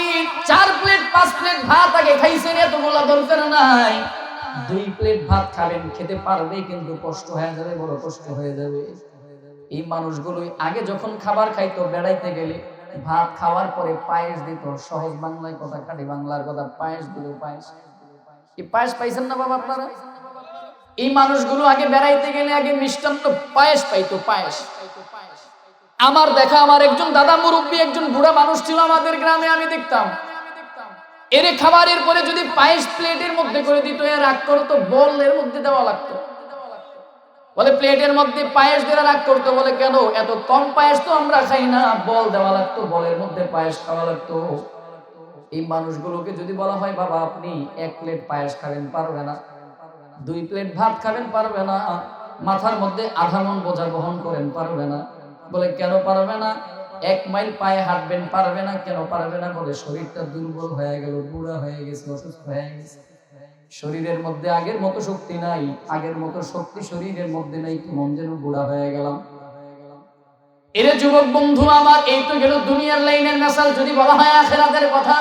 4 প্লেট 5 প্লেট ভাত আগে খাইছেন, এতগুলো দরকার নাই, 2 প্লেট ভাত খাবেন, খেতে পারবে, কিন্তু কষ্ট হয়ে যাবে, বড় কষ্ট হয়ে যাবে। এই মানুষগুলোই আগে যখন খাবার খাইতো, বেড়াইতে গেলে ভাত খাওয়ার পরে পায়েস দিত। সহজ বাংলায় কথা, খাঁটি বাংলার কথা, পায়েস দিল। পায়েস, এই পায়েস পাইছেন না বাবা আপনারা? এই মানুষগুলো আগে বেড়াইতে গেলে আগে মিষ্টান্ন পায়েস পাইতো, পায়েস। আমার দেখা, আমার একজন দাদা মুরব্বী, একজন বুড়া মানুষ ছিল আমাদের গ্রামে, আমি দেখতাম এর খাবারের পরে যদি পায়েস প্লেটের মধ্যে করে দিত, এর রাগ করতো, বলের মধ্যে দেওয়া লাগতো। বলে প্লেটের মধ্যে পায়েস দিয়ে রাগ করতো, বলে কেন এত কম পায়েস তো আমরা খাই না, বল দেওয়া লাগতো, বলের মধ্যে পায়েস খাওয়া লাগতো। এই মানুষগুলোকে যদি বলা হয়, বাবা আপনি 1 প্লেট পায়েস খাবেন, পারবে না, 2 প্লেট ভাত খাবেন, পারবে না, মাথার মধ্যে আধা মণ বোঝা বহন করেন, পারবে না। বলে কেন পারবে না? 1 মাইল পায়ে হাঁটবেন, পারবে না। কেন পারবে না? বলে শরীরটা দুর্বল হয়ে গেল, বুড়া হয়ে গেছে, অসুস্থ হয়ে গেছে, শরীরের মধ্যে আগের মতো শক্তি নাই, আগের মতো শক্তি শরীরের মধ্যে নাই, মন যেন বুড়া হয়ে গেলাম। এরে যুবক বন্ধু আমার, এই তো গেল দুনিয়ার লাইনের মেসাল। যদি বলা হয় আখিরাতের কথা,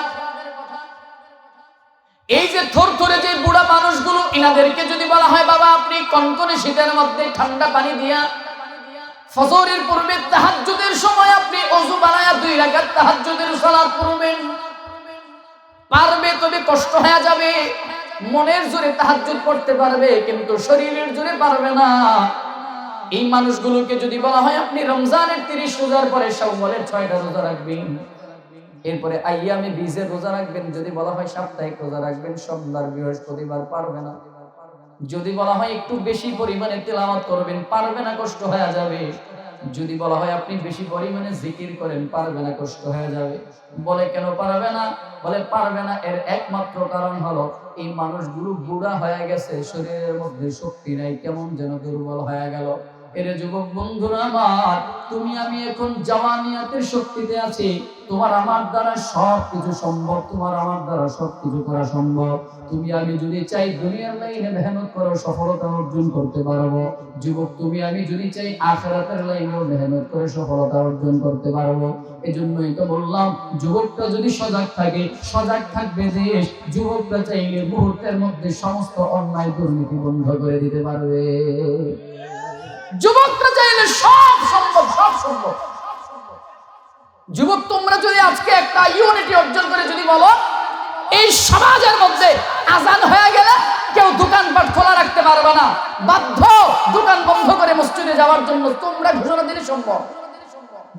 এই যে থরথরে যে বুড়া মানুষগুলো, ইনাদেরকে যদি বলা হয়, বাবা আপনি কনকনে শীতের মধ্যে ঠান্ডা পানি দিয়া ফজরের পূর্বে তাহাজ্জুদের সময় আপনি ওযু বানায়া 2 রাকাত তাহাজ্জুদের সালাত পড়বেন, পারবে, তবে কষ্ট হয়ে যাবে। মনের জোরে তাহাজ্জুদ পড়তে পারবে, কিন্তু শরীরের জোরে পারবে না। এই মানুষগুলোকে যদি বলা হয় আপনি রমজানের 30 রোজার পরে শাওয়ালের 6টা রোজা রাখবেন, এরপরে আইয়ামে বীজের রোজা রাখবেন, যদি বলা হয় সাপ্তাহিক রোজা রাখবেন, সোমবার বৃহস্পতিবার, পারবে না। যদি বলা হয় একটু বেশি পরিমাণে তেলাওয়াত করবেন, পারবে না, কষ্ট হয়ে যাবে। যদি বলা হয় আপনি বেশি পরিমাণে জিকির করেন, পারবে না, কষ্ট হয়ে যাবে। বলে কেন পারবে না? বলে পারবে না এর একমাত্র কারণ হলো এই মানুষগুলো বুড়া হয়ে গেছে, শরীরের মধ্যে শক্তি নাই, কেমন যেন দুর্বল হয়ে গেল। এরে যুবক বন্ধুরা আমার, তুমি আমি এখন জাওয়ানিয়াতের শক্তিতে আছি, তোমার আমার দ্বারা সবকিছু সম্ভব, তোমার আমার দ্বারা সবকিছু করা সম্ভব। তুমি আমি যদি চাই দুনিয়ার লাইনে মেহনত করো, সফলতা অর্জন করতে পারবো। যুবক, তুমি আমি যদি চাই আখিরাতের লাইনেও মেহনত করে সফলতা অর্জন করতে পারবো। এজন্যই তো বললাম, যুবকটা যদি সজাগ থাকে, সজাগ থাকবে দেশ। যুবকরা চাইলে মুহূর্তের মধ্যে সমস্ত অন্যায় দুর্নীতি বন্ধ করে দিতে পারবে। যুবকরা চাইলে সব সম্ভব, সব সম্ভব। যুবক, তোমরা যদি আজকে একটা ইউনিটি অর্জন করে যদি বলো, এই সমাজের মধ্যে আজান হয়ে গেলে কেউ দোকানপাট খোলা রাখতে পারবে না, বাধ্য দোকান বন্ধ করে মসজিদে যাওয়ার জন্য, তোমরা ঘোষণা দিলে সম্ভব।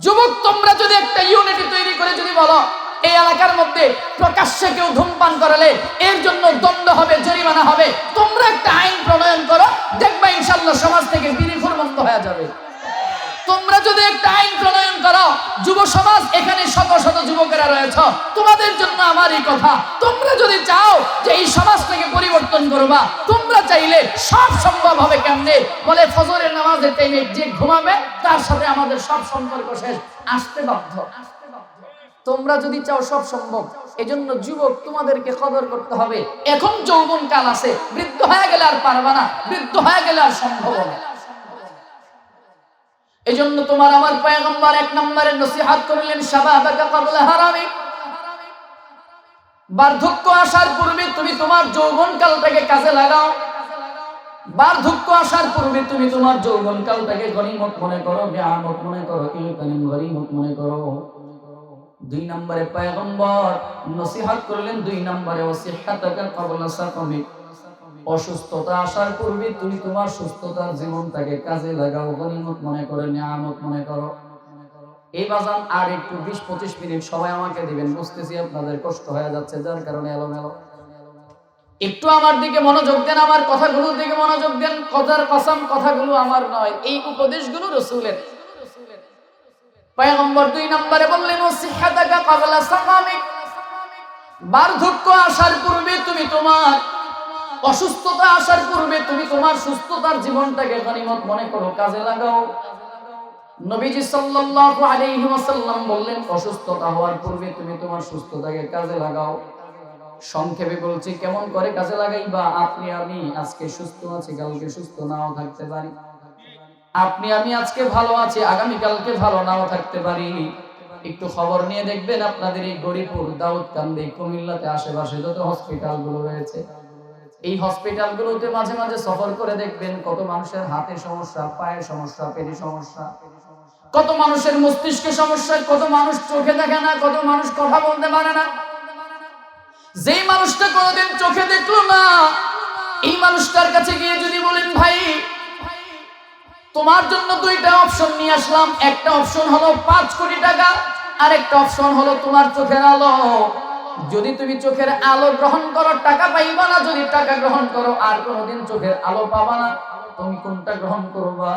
যুবক, তোমরা যদি একটা ইউনিটি তৈরি করে যদি বলো, এই এলাকার মধ্যে প্রকাশ্যে কেউ ধূমপান করলে এর জন্য দণ্ড হবে, জরিমানা হবে, তোমরা একটা আইন প্রণয়ন করো, দেখবা ইনশাআল্লাহ সমাজ থেকে বিড়িখোর মুক্ত হয়ে যাবে। তোমরা যদি একটা আইন প্রণয়ন করো, যুব সমাজ, এখানে শত শত যুবকেরা রয়েছে, তোমাদের জন্য আমার এই কথা, তোমরা যদি চাও যে এই সমাজটাকে পরিবর্তন করবা, তোমরা চাইলে সব সম্ভব হবে। কেমনে? বলে ফজরের নামাজের টাইমে যে ঘুমাবে তার সাথে আমাদের সব সম্পর্ক শেষ, আসতে বাধ্য। তোমরা যদি চাও সব সম্ভব। এজন্য যুবক, তোমাদেরকে কদর করতে হবে। এখন যৌবন কাল আছে, বৃদ্ধ হয়ে গেলে আর পারবা না, বৃদ্ধ হয়ে গেলে আর সম্ভব না। এজন্য তোমার আমার পয়গম্বর 1 নম্বরে নসিহত করলেন, শাবাবাকা ক্বাবলা হারামিক। বার্ধক্য আসার পূর্বে তুমি তোমার যৌবন কালটাকে কাজে লাগাও। বার্ধক্য আসার পূর্বে তুমি তোমার যৌবন কালটাকে গনিমত মনে করো, নিয়ামত মনে করো, ইলকানিম গনিমত মনে করো। 2 নম্বরে পয়গম্বর নসিহত করলেন, 2 নম্বরে ওয়াসিহাতাকা ক্বাবলা সাকামিক। অসুস্থতা আসার পূর্বে তুমি তোমার সুস্থতার জীবনটাকে কাজে লাগাও, গনিমত মনে করো, নিয়ামত মনে করো। এই বাজান আর একটু 20-25 মিনিট সবাই আমাকে দিবেন, বুঝতেছি আপনাদের কষ্ট হয়ে যাচ্ছে, যার কারণে এলোমেলো। একটু আমার দিকে মনোযোগ দেন, আমার কথাগুলোর দিকে মনোযোগ দেন। কথার কসম, কথাগুলো আমার নয়, এই উপদেশগুলো রাসূলের। পয়গম্বর 2 নম্বরে বললেন, ওয়াসিহাতাকা ক্বাবলা সাকামিক, বার্ধক্য আসার পূর্বে তুমি তোমার, অসুস্থতা আসার পূর্বে তুমি তোমার সুস্থতার জীবনটাকে গনিমত মনে করো, কাজে লাগাও। নবীজি সাল্লাল্লাহু আলাইহি ওয়াসাল্লাম বললেন, অসুস্থতা হওয়ার পূর্বে তুমি তোমার সুস্থতাকে কাজে লাগাও। সংক্ষেপে বলছি, কেমন করে কাজে লাগাইবা? আপনি আমি আজকে সুস্থ আছি, কালকে সুস্থ নাও থাকতে পারি। আপনি আমি আজকে ভালো আছি, আগামী কালকে ভালো নাও থাকতে পারি। একটু খবর নিয়ে দেখবেন আপনাদের এই গরিপুর, দাউদকান্দি, কুমিল্লাতে আশেপাশে যত হসপিটাল গুলো রয়েছে, এই হসপিটাল গুলোতে মাঝে মাঝে সফর করে দেখবেন কত মানুষের হাতে সমস্যা, পায়ে সমস্যা, পেটে সমস্যা, কত মানুষের মস্তিষ্কে সমস্যা, কত মানুষ চোখে দেখে না, কত মানুষ কথা বলতে পারে না। যেই মানুষটা কোনোদিন চোখে দেখলো না, এই মানুষটার কাছে গিয়ে যদি বলেন, ভাই তোমার জন্য 2টা অপশন নিয়ে আসলাম, একটা অপশন হলো 5 কোটি টাকা, আর একটা অপশন হলো তোমার চোখের আলো। যদি তুমি চোখের আলো গ্রহণ করো টাকা পাইবা না, যদি টাকা গ্রহণ করো আর কোনোদিন চোখের আলো পাবা না। তুমি কোনটা গ্রহণ করবা?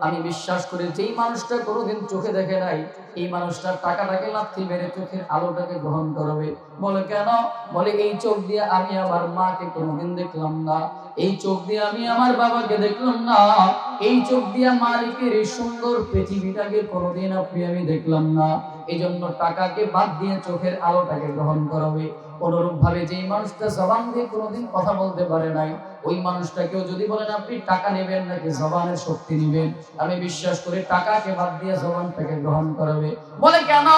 আমি বিশ্বাস করি যেই মানুষটা কোনোদিন চোখে দেখে নাই, এই মানুষটার টাকাটাকে লাথি মেরে চোখের আলোটাকে গ্রহণ করবে। বলে কেন? বলে এই চোখ দিয়ে আমি আমার মাকে কোনোদিন দেখলাম না, এই চোখ দিয়ে আমি আমার বাবাকে দেখলাম না, এই চোখ দিয়ে মালিকের এই সুন্দর পৃথিবীটাকে কোনোদিন আমি দেখলাম না। এই জন্য টাকাকে বাদ দিয়ে চোখের আলোটাকে গ্রহণ করবে। অনুরূপ ভাবে যেই মানুষটা জবান দিয়ে কোনোদিন কথা বলতে পারে নাই, ওই মানুষটাকেও যদি বলেন আপনি টাকা নেবেন নাকি জবানের শক্তি নেবেন, আমি বিশ্বাস করি টাকাকে বাদ দিয়ে জবানটাকে গ্রহণ করবে। বলে কেন?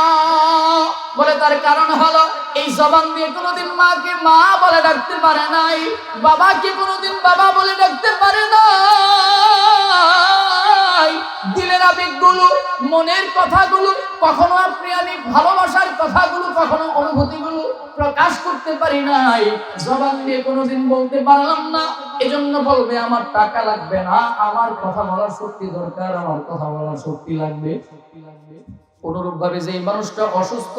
বলে তার কারণ হলো এই জবান দিয়ে কোনোদিন মাকে মা বলে ডাকতে পারে নাই, বাবাকে কোনোদিন বাবা বলে ডাকতে পারে নাই। দিলের আবেগগুলো, মনের কথাগুলো, কখনো আপনি আমি ভালোবাসার কথাগুলো, কখনো অনুভূতিগুলো প্রকাশ করতে পারি নাই, জবান দিয়ে কোনোদিন বলতে পারলাম না। এজন্য বলবে আমার টাকা লাগবে না, আমার কথা বলার শক্তি দরকার, আমার কথা বলার শক্তি লাগবে। অনুরূপ ভাবে যে মানুষটা অসুস্থ,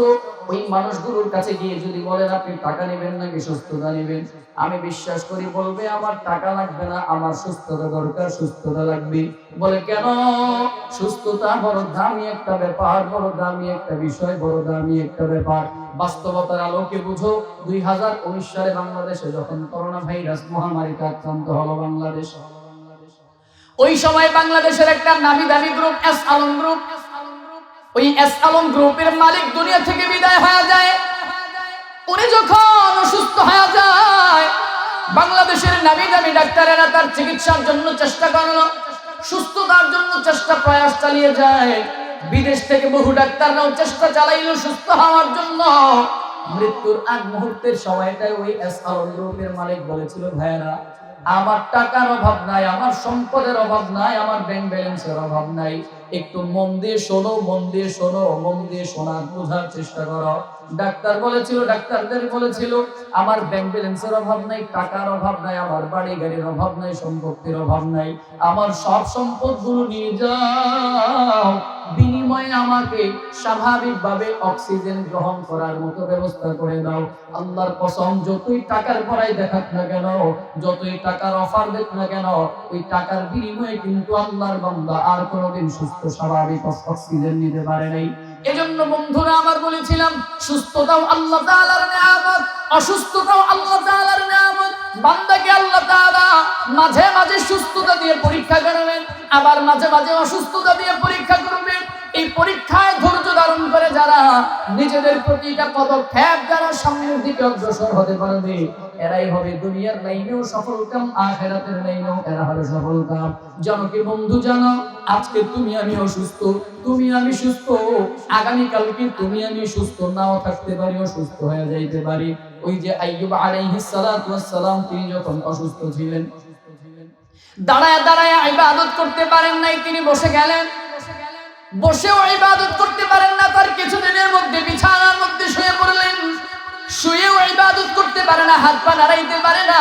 ওই মানুষগুলোর কাছে গিয়ে যদি বলেন আপনি টাকা নেবেন নাকি সুস্থতা নেবেন, আমি বিশ্বাস করি বলবে আমার টাকা লাগবে না, আমার সুস্থতা দরকার, সুস্থতা লাগবে। বলে কেন? সুস্থতা বড় দামি একটা ব্যাপার, বড় দামি একটা বিষয়, বড় দামি একটা ব্যাপার। বাস্তবতার আলোকে বুঝো, 2019 সালে বাংলাদেশে যখন করোনা ভাইরাস মহামারীতে আক্রান্ত হলো বাংলাদেশ, ওই সময় বাংলাদেশের একটা নামি দামি গ্রুপ এস আলম গ্রুপ, ওই এস আলম গ্রুপের মালিক দুনিয়া থেকে বিদায় হয়ে যায়। উনি যখন অসুস্থ হয়ে যায়, বাংলাদেশের নামি দামি ডাক্তারেরা তার চিকিৎসার জন্য চেষ্টা করলো, সুস্থতার জন্য চেষ্টা প্রয়াস চালিয়ে যায়। বিদেশ থেকে বহু ডাক্তাররাও চেষ্টা চালাইলো সুস্থ হওয়ার জন্য। মৃত্যুর আগ মুহূর্তের সময়টায় ওই এস আলম গ্রুপের মালিক বলেছিল, ভাইরা আমার টাকার অভাব নাই, আমার সম্পদের অভাব নাই, আমার ব্যাংক ব্যালেন্সের অভাব নাই, একটু মন দিয়ে শোনো, মন দিয়ে শোনো, মন দিয়ে শোনার বোঝার চেষ্টা করো। ডাক্তার বলেছিল, ডাক্তারদের বলেছিল আমার ব্যাংক ব্যালেন্সের অভাব নাই, টাকার অভাব নাই, আমার বাড়ি গাড়ির অভাব নাই, সম্পত্তির অভাব নাই, আমার সব সম্পদগুলো নিয়ে যাও, বিনিময়ে আমাকে স্বাভাবিকভাবে অক্সিজেন গ্রহণ করার মতো ব্যবস্থা করে দাও। আল্লাহর কসম, যতই টাকার পড়াই দেখাক না কেন, যতই টাকার অফার দেখ না কেন, ওই টাকার বিনিময়ে কিন্তু আল্লাহর বান্দা আর কোনোদিন সুস্থ স্বাভাবিক অক্সিজেন নিতে পারে নাই। এজন্য বন্ধুরা আমার বলেছিলাম, সুস্থতাও আল্লাহ তাআলার নিয়ামত, অসুস্থতাও আল্লাহ তাআলার নিয়ামত। বান্দাকে আল্লাহ তাআলা মাঝে মাঝে সুস্থতা দিয়ে পরীক্ষা করবেন, আবার মাঝে মাঝে অসুস্থতা দিয়ে পরীক্ষা করবেন। এই পরীক্ষায় ধৈর্য ধারণ করে যারা নিজেদের প্রতিটা পদক্ষেপ যারা সামনের দিকে অগ্রসর হতে পারবে, এরাই হবে দুনিয়ার লাইনেও সফলকাম, আখিরাতের লাইনেও এরা হবে সফলকাম। জানো কি বন্ধু, জানো আজকে তুমি আমি অসুস্থ, তুমি আমি সুস্থ, আগামী কালকে তুমি আমি সুস্থ নাও থাকতে পারি, অসুস্থ হয়ে যাইতে পারি। ওই যে আইয়ুব আলাইহিস সালাতু ওয়াস সালাম, তিনি যখন অসুস্থ ছিলেন, দাঁড়ায় দাঁড়ায় ইবাদত করতে পারেন নাই, তিনি বসে গেলেন, বসেও ইবাদত করতে পারেন না, তার কিছুদিনের মধ্যে বিছানার মধ্যে শুয়ে পড়লেন, শুয়েও ইবাদত করতে পারে না, হাত পা নাড়াইতে পারে না,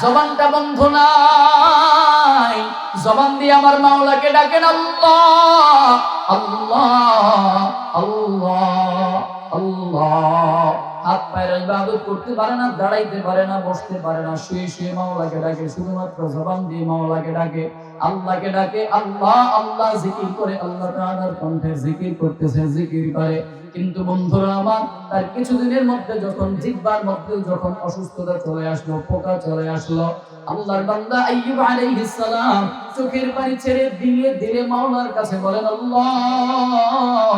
জবানটা বন্ধ নাই। জবান দিয়ে আমার মাওলাকে ডাকেন, আল্লাহ আল্লাহ আল্লাহ আল্লাহ। হাত পায়ের ইবাদত করতে পারে না, দাঁড়াইতে পারে না, বসতে পারে না, শুয়ে শুয়ে মাওলাকে ডাকে, শুধুমাত্র জবান দিয়ে মাওলাকে ডাকে, আল্লাহকে ডাকে, আল্লাহ আল্লাহ জিকির করে, আল্লাহ তাআলার কণ্ঠে জিকির করতেছে, জিকির করে। কিন্তু বন্ধুরা আমার, তার কিছুদিনের মধ্যে যখন জিহ্বার মধ্যে যখন অসুস্থতা চলে আসলো, পোকা চলে আসলো, আল্লাহর বান্দা আইয়ুব আলাইহিস সালাম চোখের পানি ছেড়ে ধীরে ধীরে মাওলার কাছে বলেন, আল্লাহ,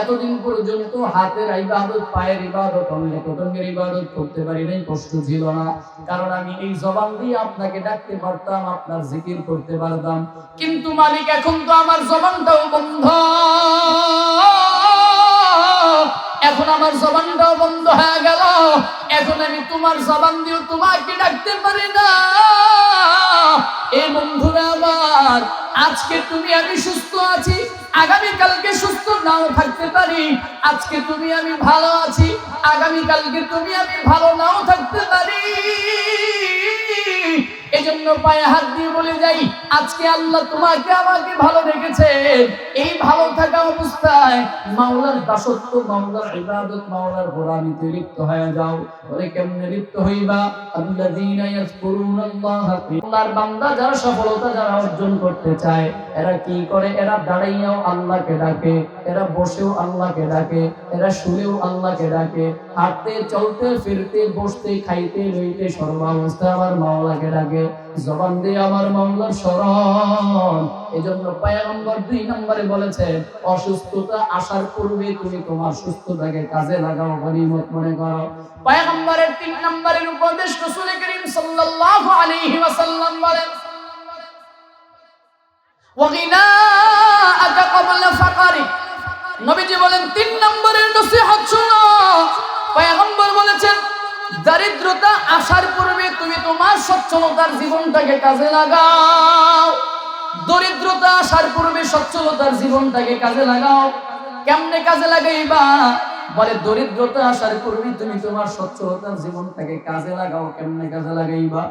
এতদিন পর্যন্ত হাতের ইবাদত, পায়ের ইবাদত, অঙ্গ প্রত্যঙ্গের ইবাদত করতে পারি নাই, কষ্ট ছিল না, কারণ আমি এই জবান দিয়ে আপনাকে ডাকতে পারতাম, আপনার জিকির করতে পারতাম। কিন্তু মালিক, এখন তো আমার জবানটাও বন্ধ, এখন আমার জবানটাও বন্ধ হয়ে গেল, এখন আমি তোমার জবান দিয়ে তোমাকে ডাকতে পারি না। এই বন্ধুরা আমার, আজকে তুমি আমি সুস্থ আছি, আগামী কালকে সুস্থ নাও থাকতে পারি। আজকে তুমি আমি ভালো আছি, আগামী কালকে তুমি আমি ভালো নাও থাকতে পারি। এজন্য পায়ে হাত দিয়ে বলে যাই, আজকে আল্লাহ তোমাকে আমাকে ভালো রেখেছে। এই ভালো থাকা অবস্থায় মাওলার দাসত্ব, মাওলার ইবাদত, মাওলার গোলামিতে লিপ্ত হয়ে যাও। বলে কেমনে লিপ্ত হইবা? আল্লাযীনা ইয়াযকুরুনাল্লাহা আল্লাহর বান্দা যারা সফলতা যারা অর্জন করতে চায়, এরা কি করে? এরা দাঁড়াইয়াও আল্লাহকে ডাকে, এরা বসেও আল্লাহকে ডাকে, এরা শুলেও আল্লাহকে ডাকে, হাঁটতে চলতে ফিরতে বসতে খাইতে লইতে সর্বাবস্থায় আমার মাওলাকে ডাকে, জবান দিয়ে আমার মাওলার স্মরণ। এজন্য পয়গম্বর 2 নম্বরে বলেছেন, অসুস্থতা আসার পূর্বে তুমি তোমার সুস্থতাকে কাজে লাগাও, গনিমত মনে করো। পয়গম্বরের 3 নম্বরের উপদেশ রাসূল করিম সাল্লাল্লাহু আলাইহি ওয়াসাল্লাম বলেন, ওয়াগিনাআকা ক্বাবলা ফাকরিক। নবীজি বলেন 3 নম্বরের নসিহত শুনো। পয়গম্বর বলেছেন, দারিদ্রতা আসার পূর্বে তুমি তোমার সচ্ছলতার জীবনটাকে কাজে লাগাও। দরিদ্রতা আসার পূর্বে সচ্ছলতার জীবনটাকে কাজে লাগাও। কেমনে কাজে লাগাইবা? বলে দরিদ্রতা আসার পূর্বে তুমি তোমার সচ্ছলতার জীবনটাকে কাজে লাগাও। কেমনে কাজে লাগাইবা?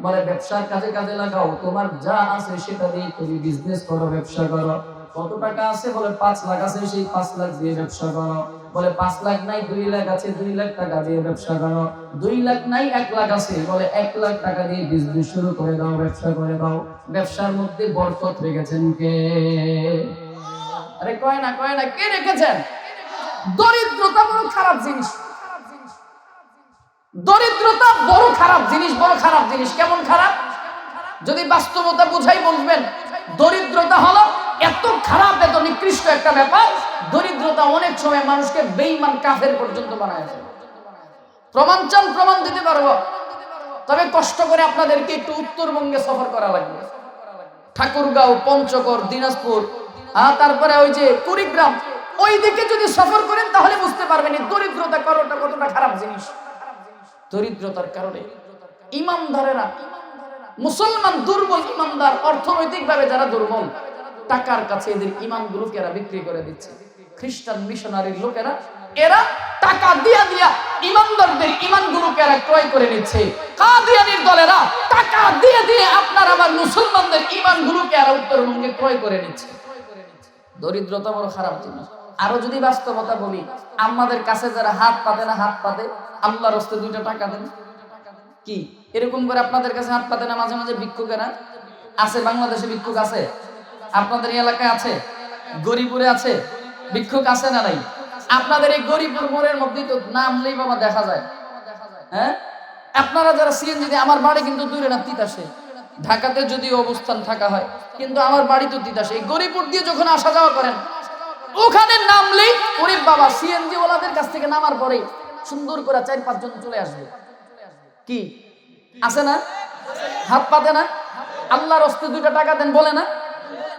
বলে ব্যবসার কাজে কাজে লাগাও। তোমার যা আছে সেটা দিয়ে তুমি বিজনেস করো, ব্যবসা করো। কত টাকা আছে? বলে 5 লাখ আছে, সেই 5 লাখ দিয়ে ব্যবসা করো। বলে 5 লাখ নাই, 2 লাখ আছে, 2 লাখ টাকা দিয়ে ব্যবসা করো। 2 লাখ নাই, 1 লাখ আছে, বলে 1 লাখ টাকা দিয়ে বিজনেস শুরু করে দাও, ব্যবসা করে দাও। ব্যবসার মধ্যে বরকত রেখেছেন কে? আরে কয় না কে রেখেছেন? দরিদ্রতা বড় খারাপ জিনিস, দরিদ্রতা বড় খারাপ জিনিস, বড় খারাপ জিনিস। কেমন খারাপ? যদি বাস্তবতা বুঝাই বলবেন, দরিদ্রতা হলো এত খারাপ, এত নিকৃষ্ট একটা ব্যাপার। দরিদ্রতা অনেক সময় মানুষকে বেঈমান কাফের পর্যন্ত বানায় দেয়। প্রমাণ চান? প্রমাণ দিতে পারবো, তবে কষ্ট করে আপনাদেরকে একটু উত্তরবঙ্গে সফর করা লাগবে। ঠাকুরগাঁও, পঞ্চগড়, দিনাজপুর, তারপরে ওই যে কুড়িগ্রাম, ওই দিকে যদি সফর করেন তাহলে বুঝতে পারবেন এই দরিদ্রতা কতটা খারাপ জিনিস। দরিদ্রতার কারণে ইমানদারেরা, মুসলমান দুর্বল ইমানদার, অর্থনৈতিকভাবে যারা দুর্বল, টাকার কাছে এদের ইমানগুলোকে এরা বিক্রি করে দিচ্ছে। খ্রিস্টান মিশনারির লোকেরা এরা টাকা দিয়া দিয়া ইমানদারদের ইমানগুলোকে এরা ক্রয় করে নিচ্ছে। কাদিয়ানির দলেরা টাকা দিয়ে দিয়ে আপনার আমার মুসলমানদের ইমানগুলোকে এরা উত্তরবঙ্গে ক্রয় করে নিচ্ছে। দরিদ্রতা বড় খারাপ জিনিস। আরো যদি বাস্তবতা বলি, আমাদের কাছে যারা হাত পাতে না, হাত পাতে, আল্লাহর রাস্তে 2টা টাকা দেন। কি এরকম করে আপনাদের কাছে হাত পাতে না? মাঝে মাঝে ভিক্ষুকেরা আছে, বাংলাদেশে ভিক্ষুক আছে, আপনাদের এলাকায় আছে, গরিপুরে আছে, ভিক্ষুক আছে না নাই? আপনাদের এই গরিপুর মোড়ের মধ্যেই তো নামলেই বাবা দেখা যায়। হ্যাঁ, আপনারা যারা সিএনজি, আমার বাড়ি কিন্তু দূরে না, তিতাসে। ঢাকাতে যদিও অবস্থান থাকা হয়, কিন্তু আমার বাড়ি তো তিতাসে। এই গরিপুর দিয়ে যখন আসা যাওয়া করেন, ওখানে নামলেই ওরে বাবা, সিএনজি ওয়ালাদের কাছ থেকে নামার পরে সুন্দর করে 4-5 জন চলে আসবে। কি আছে না? হাত পাতে না? আল্লাহর রাস্তে 2টা টাকা দেন বলে না?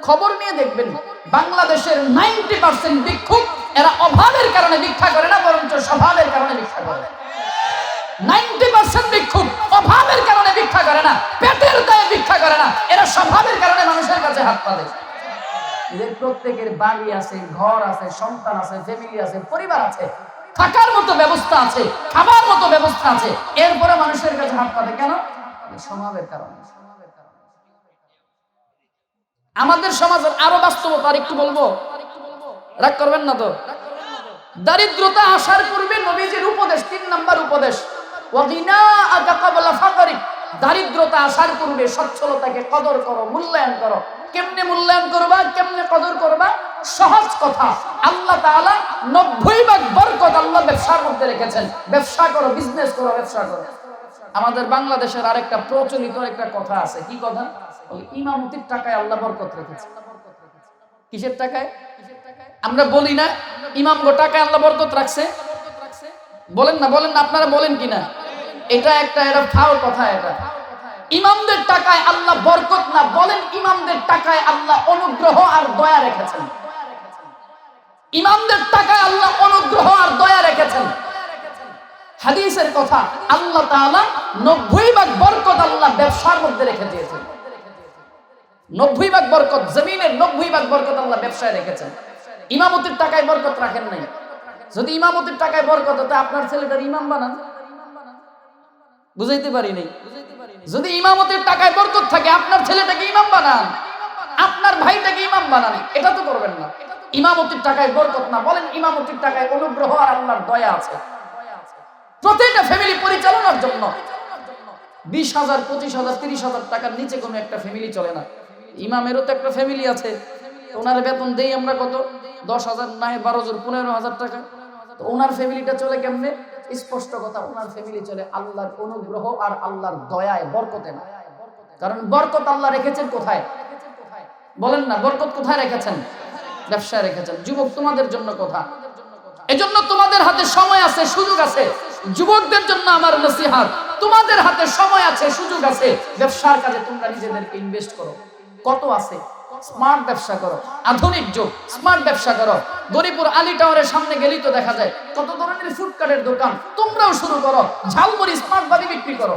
খবর নিয়ে দেখবেন, বাংলাদেশের 90% ভিক্ষুক এরা অভাবের কারণে ভিক্ষা করে না, বরঞ্চ স্বভাবের কারণে ভিক্ষা করে। 90% ভিক্ষুক অভাবের কারণে ভিক্ষা করে না, পেটের দায়ে ভিক্ষা করে না, এরা স্বভাবের কারণে মানুষের কাছে হাত পাতে। এদের প্রত্যেকের বাড়ি আছে, ঘর আছে, সন্তান আছে, ফ্যামিলি আছে, পরিবার আছে, থাকার মতো ব্যবস্থা আছে, খাবার মতো ব্যবস্থা আছে, এরপরে মানুষের কাছে হাত পাতে কেন? স্বভাবের কারণে। আমাদের সমাজের আরো বাস্তবতা আর একটু বলবো, রাগ করবেন না তো? দারিদ্রতা আসার পূর্বে নবীজির উপদেশ, 3 নাম্বার উপদেশ, ওয়াগিনাআকা ক্বাবলা ফাকরিক। দারিদ্রতা আসার পূর্বে সচ্ছলতাকে কদর করো, মূল্যায়ন করো। কেমনে মূল্যায়ন করবা, কেমনে কদর করবা? সহজ কথা, আল্লাহ তাআলা 90 ভাগ বরকত আল্লাহ ব্যবসার মধ্যে রেখেছেন। ব্যবসা করো, বিজনেস করো, ব্যবসা করো। আমাদের বাংলাদেশের আরেকটা প্রচলিত একটা কথা আছে, কি কথা? ইমামতির টাকায় আল্লাহ বরকত রেখেছে। কিসের টাকায়? আমরা বলি না ইমামগো টাকায় আল্লাহ বরকত রাখছে? বলেন না, বলেন না, আপনারা বলেন কিনা? এটা ফাউল কথা। এটা ইমামদের টাকায় আল্লাহ বরকত না, বলেন ইমামদের টাকায় আল্লাহ অনুগ্রহ আর দয়া রেখেছেন। ইমামদের টাকায় আল্লাহ অনুগ্রহ আর দয়া রেখেছেন। হাদিসের কথা, আল্লাহ তাআলা 90 ভাগ বরকত আল্লাহ ব্যবসার মধ্যে রেখে দিয়েছেন। 90 ভাগ বরকত, জমিনের 90 ভাগ বরকত আল্লাহ ব্যবসায় রেখেছেন। ইমামতির টাকায় বরকত রাখেন নাই। যদি ইমামতির টাকায় বরকত হতো, আপনার ছেলেটার ইমাম বানান। বুঝাইতে পারি নাই? যদি ইমামতির টাকায় বরকত থাকে, আপনার ছেলেটাকে ইমাম বানান, আপনার ভাইটাকে ইমাম বানান। এটা তো করবেন না। ইমামতির টাকায় বরকত না, বলেন ইমামতির টাকায় অনুগ্রহ আর আল্লাহর দয়া আছে। প্রত্যেকটা ফ্যামিলি পরিচালনার জন্য 20,000, 25,000, 30,000 টাকার নিচে কোনো একটা ফ্যামিলি চলে না। ইমামেরও তো একটা ফ্যামিলি আছে, ওনার বেতন দেই আমরা কত? 10,000, না 12,000, 15,000 টাকা। তো ওনার ফ্যামিলিটা চলে কেমনে? স্পষ্ট কথা, ওনার ফ্যামিলি চলে আল্লাহর অনুগ্রহ আর আল্লাহর দয়ায়, বরকতে না। কারণ বরকত আল্লাহ রেখেছেন কোথায়? বলেন না, বরকত কোথায় রেখেছেন? ব্যবসায় রেখেছেন। যুবক, তোমাদের জন্য কথা, এজন্য তোমাদের হাতে সময় আছে, সুযোগ আছে। যুবকদের জন্য আমার নসিহত, তোমাদের হাতে সময় আছে, সুযোগ আছে। ব্যবসার কাজে তোমরা নিজেদেরকে ইনভেস্ট করো। কত আছে? স্মার্ট ব্যবসা করো। আধুনিক যুগ, স্মার্ট ব্যবসা করো। গরিপুর আলী টাওয়ারের সামনে গেলেই তো দেখা যায় কত ধরনের ফুডকার্টের দোকান। তোমরাও শুরু করো, ঝালমুড়ি স্মার্ট ভাবে বিক্রি করো।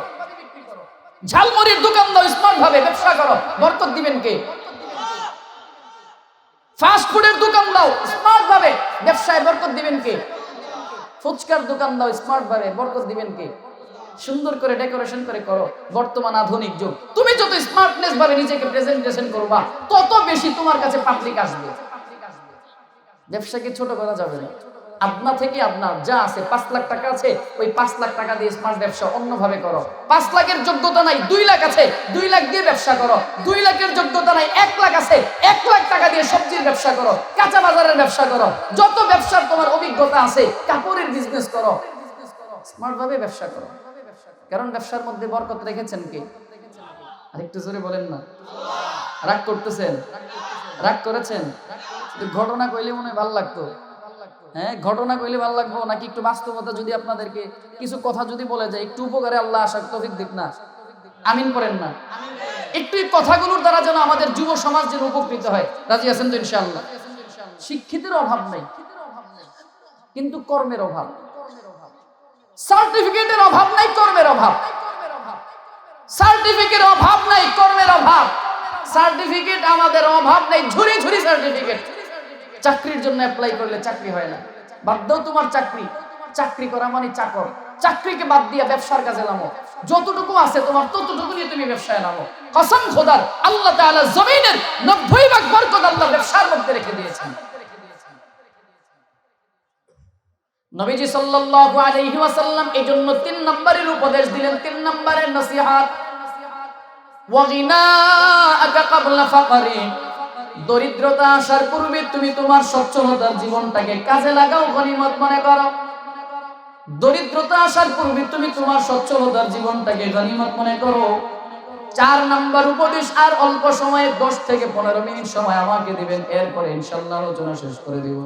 ঝালমুড়ির দোকান দাও, স্মার্ট ভাবে ব্যবসা করো। বরকত দিবেন কে? ফাস্ট ফুডের দোকান দাও, স্মার্ট ভাবে ব্যবসায় বরকত দিবেন কে? ফুচকার দোকান দাও, স্মার্ট ভাবে বরকত দিবেন কে? সুন্দর করে ডেকোরেশন করে করো। বর্তমান আধুনিক যুগ, তুমি যত স্মার্টনেস ভাবে নিজেকে প্রেজেন্টেশন করবা, তত বেশি তোমার কাছে পাবলিক আসবে। ব্যবসাকে ছোট করা যাবে না। আপনা থেকে আপনার যা আছে, 5 লাখ টাকা আছে, ওই 5 লাখ টাকা দিয়ে স্মার্ট ব্যবসা অন্যভাবে করো। 5 লাখের যোগ্যতা নাই, 2 লাখ আছে, 2 লাখ দিয়ে ব্যবসা করো। 2 লাখের যোগ্যতা নাই, 1 লাখ আছে, 1 লাখ টাকা দিয়ে সবজির ব্যবসা করো, কাঁচা বাজারের ব্যবসা করো। যত ব্যবসার তোমার অভিজ্ঞতা আছে, কাপড়ের বিজনেস করো, স্মার্ট ভাবে ব্যবসা করো। কারণ ব্যবসার মধ্যে বরকত রেখেছেন কে? আরেকটু জোরে বলেন না। রাগ করতেছেন? রাগ করেছেন? ঘটনা কইলে মনে হয় ভালো লাগতো। হ্যাঁ, ঘটনা কইলে ভালো লাগবো নাকি একটু বাস্তবতা যদি আপনাদেরকে কিছু কথা যদি বলে যায়, একটু উপকারে আল্লাহ আসার তৌফিক দিক না? আমিন করেন না? একটু এই কথাগুলোর দ্বারা যেন আমাদের যুব সমাজ যেন উপকৃত হয়। রাজি আছেন তো ইনশাআল্লাহ? শিক্ষিতের অভাব নাই, কিন্তু কর্মের অভাব। সার্টিফিকেটের অভাব নাই, কর্মের অভাব। সার্টিফিকেটের অভাব নাই, কর্মের অভাব। সার্টিফিকেট আমাদের অভাব নাই, ঝুরি ঝুরি সার্টিফিকেট। চাকরির জন্য অ্যাপ্লাই করলে চাকরি হয় না। বাদ দাও তোমার চাকরি, চাকরি করা মানে চাকর। চাকরিকে বাদ দিয়ে ব্যবসার কাজে নামো। যতটুকু আছে তোমার, ততটুকু নিয়ে তুমি ব্যবসায় নামো। কসম খোদার, আল্লাহ তাআলা জমিনের 90 ভাগ বরকত আল্লাহ ব্যবসার মধ্যে রেখে দিয়েছেন। নবীজি সাল্লাল্লাহু আলাইহি ওয়াসাল্লাম এই জন্য 3 নম্বরের উপদেশ দিলেন, 3 নম্বরের নসিহত, ওয়াগিনাআকা ক্বাবলা ফাকরি। দরিদ্রতা আসার পূর্বে তুমি তোমার সচ্ছলতার জীবনটাকে কাজে লাগাও, গনিমত মনে করো। দরিদ্রতা আসার পূর্বে তুমি তোমার সচ্ছলতার জীবনটাকে গনিমত মনে করো। 4 নম্বর উপদেশ, আর অল্প সময়ে 10 থেকে 15 মিনিট সময় আমাকে দিবেন, এরপরে ইনশাআল্লাহ আলোচনা শেষ করে দিব।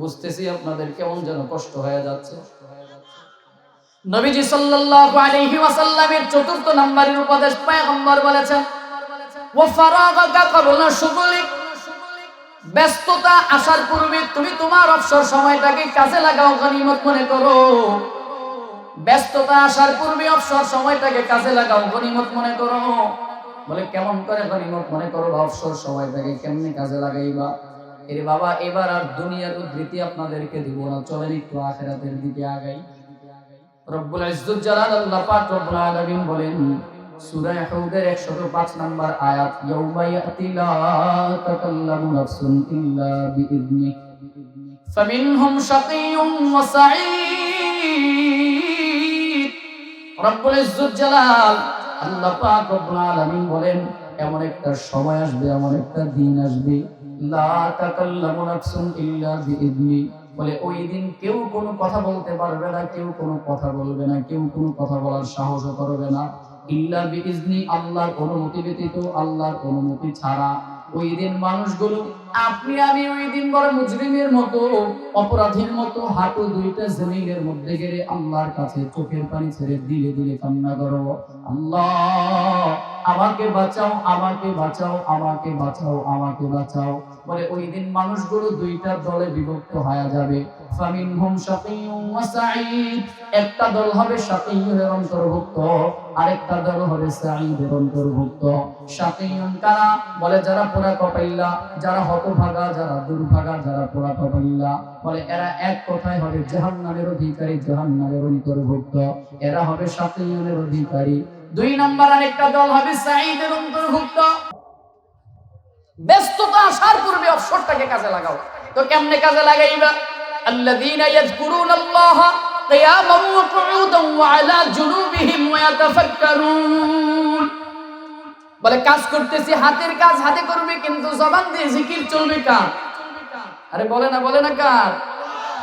বুঝতেছি আপনাদের কেমন যেন কষ্ট হয়ে যাচ্ছে। নবীজি সাল্লাল্লাহু আলাইহি ওয়াসাল্লামের 4th নম্বরের উপদেশ পয়গম্বর বলেছেন, ওয়া ফারাগাকা ক্বাবলা শুগলিক। ব্যস্ততা আসার পূর্বে তুমি তোমার অবসর সময়টাকে কাজে লাগাও, গনিমত মনে করো। ব্যস্ততা আসার পূর্বে অবসর সময়টাকে কাজে লাগাও, গনিমত মনে করো। বলে কেমন করে গনিমত মনে করো? অবসর সময়টাকে কেমনে কাজে লাগাইবা? এরে বাবা, এবার আর দুনিয়ার উদ্ধৃতি আপনাদেরকে দিব না, চলেন একটু আখিরাতের দিকে আগাই। রব্বুল ইজ্জত জালাল আল্লাহ পাক রব্বুল আলামিন বলেন সূরা হুদের 105 নম্বর আয়াত, ইয়াউমা ইয়াতি লা তাকাল্লামু নাফসুন ইল্লা বিইযনিহি ফামিনহুম শাকিয়্যুন ওয়া সাঈদ। রব্বুল ইজ্জত জালাল আল্লাহ পাক রব্বুল আলামিন বলেন, এমন একটা সময় আসবে, এমন একটা দিন আসবে, লা তাকাল্লামু নাফসুন ইল্লা বিইذনি, বলে ওই দিন কেউ কোনো কথা বলতে পারবে না, কেউ কোনো কথা বলবে না, কেউ কোনো কথা বলার সাহসও করবে না, ইল্লা বিইذনি, আল্লাহর অনুমতি ব্যতীত, আল্লাহর অনুমতি ছাড়া। ওই দিন মানুষগুলো, আপনি আমি ওই দিন বড় মুজরিমের মতো, অপরাধীর মতো হাঁটু দুইটা জমিনের মধ্যে গেড়ে আল্লাহর কাছে চোখের পানি ছেড়ে দিলে দিলে কান্না করো, আল্লাহ আমাকে বাঁচাও, আমাকে বাঁচাও, আমাকে বাঁচাও, আমাকে বাঁচাও। বলে ওই দিন মানুষগুলো দুইটা দলে বিভক্ত হয়ে যাবে। ফামিনহুম শাকিয়্যুন ওয়া সাঈদ, একটা দল হবে শাকিয়্যুনের অন্তর্ভুক্ত, আরেকটা দল হবে সাঈদের অন্তর্ভুক্ত। শাকিয়্যুন কারা? বলে যারা পোড়া কপাইল্লা, যারা হতভাগা, যারা দুর্ভাগা, যারা পোড়া কপাইল্লা, বলে এরা এক কথায় হবে জাহান্নামের অধিকারী, জাহান্নামের অন্তর্ভুক্ত, এরা হবে শাকিয়্যুনের অধিকারী। দুই নম্বর আরেকটা দল হবে সাঈদের অন্তর্ভুক্ত। ব্যস্ততা আসার পূর্বে অবসরটাকে কাজে লাগাও। তো কেমনে কাজে লাগাইবা? আল্লাযীনা ইয়াযকুরুনাল্লাহা কিয়ামান ওয়া কুউদান ওয়া আলা জুনুবিহিম ওয়া ইয়াতাফাক্কারুন। বলে কাজ করতেছি, হাতের কাজ হাতে করবে, কিন্তু জবান দিয়ে জিকির চলবে কার? আরে বলে না কার?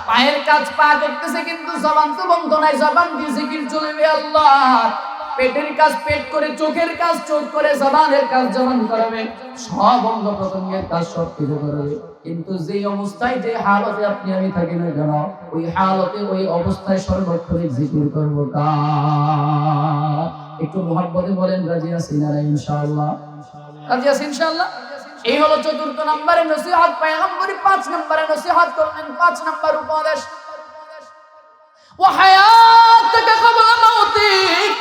পায়ের কাজ পা করতেছে, কিন্তু জবান তো বন্ধ নাই, জবান দিয়ে জিকির চলবে আল্লাহ। পেটের কাজ পেট করে, চোখের কাজ চোখ করে, জবানের কাজ জবান করবে, সব অঙ্গ প্রত্যঙ্গের কাজ সব কিছু করবে। কিন্তু যে অবস্থায়, যে হালতে আপনি আমি থাকি না কেন, ওই হালতে ওই অবস্থায় সর্বক্ষণিক জিকির করবো কার? একটু মুহাব্বতে বলেন রাজি আছি না ইনশাআল্লাহ? রাজি আছি ইনশাআল্লাহ? এই হলো চতুর্থ নম্বরে নসিহত। পয়গম্বর 5 নম্বরে নসিহত করলেন, 5 নম্বর উপদেশ, ওয়া হায়াতাকা ক্বাবলা মাউতিক,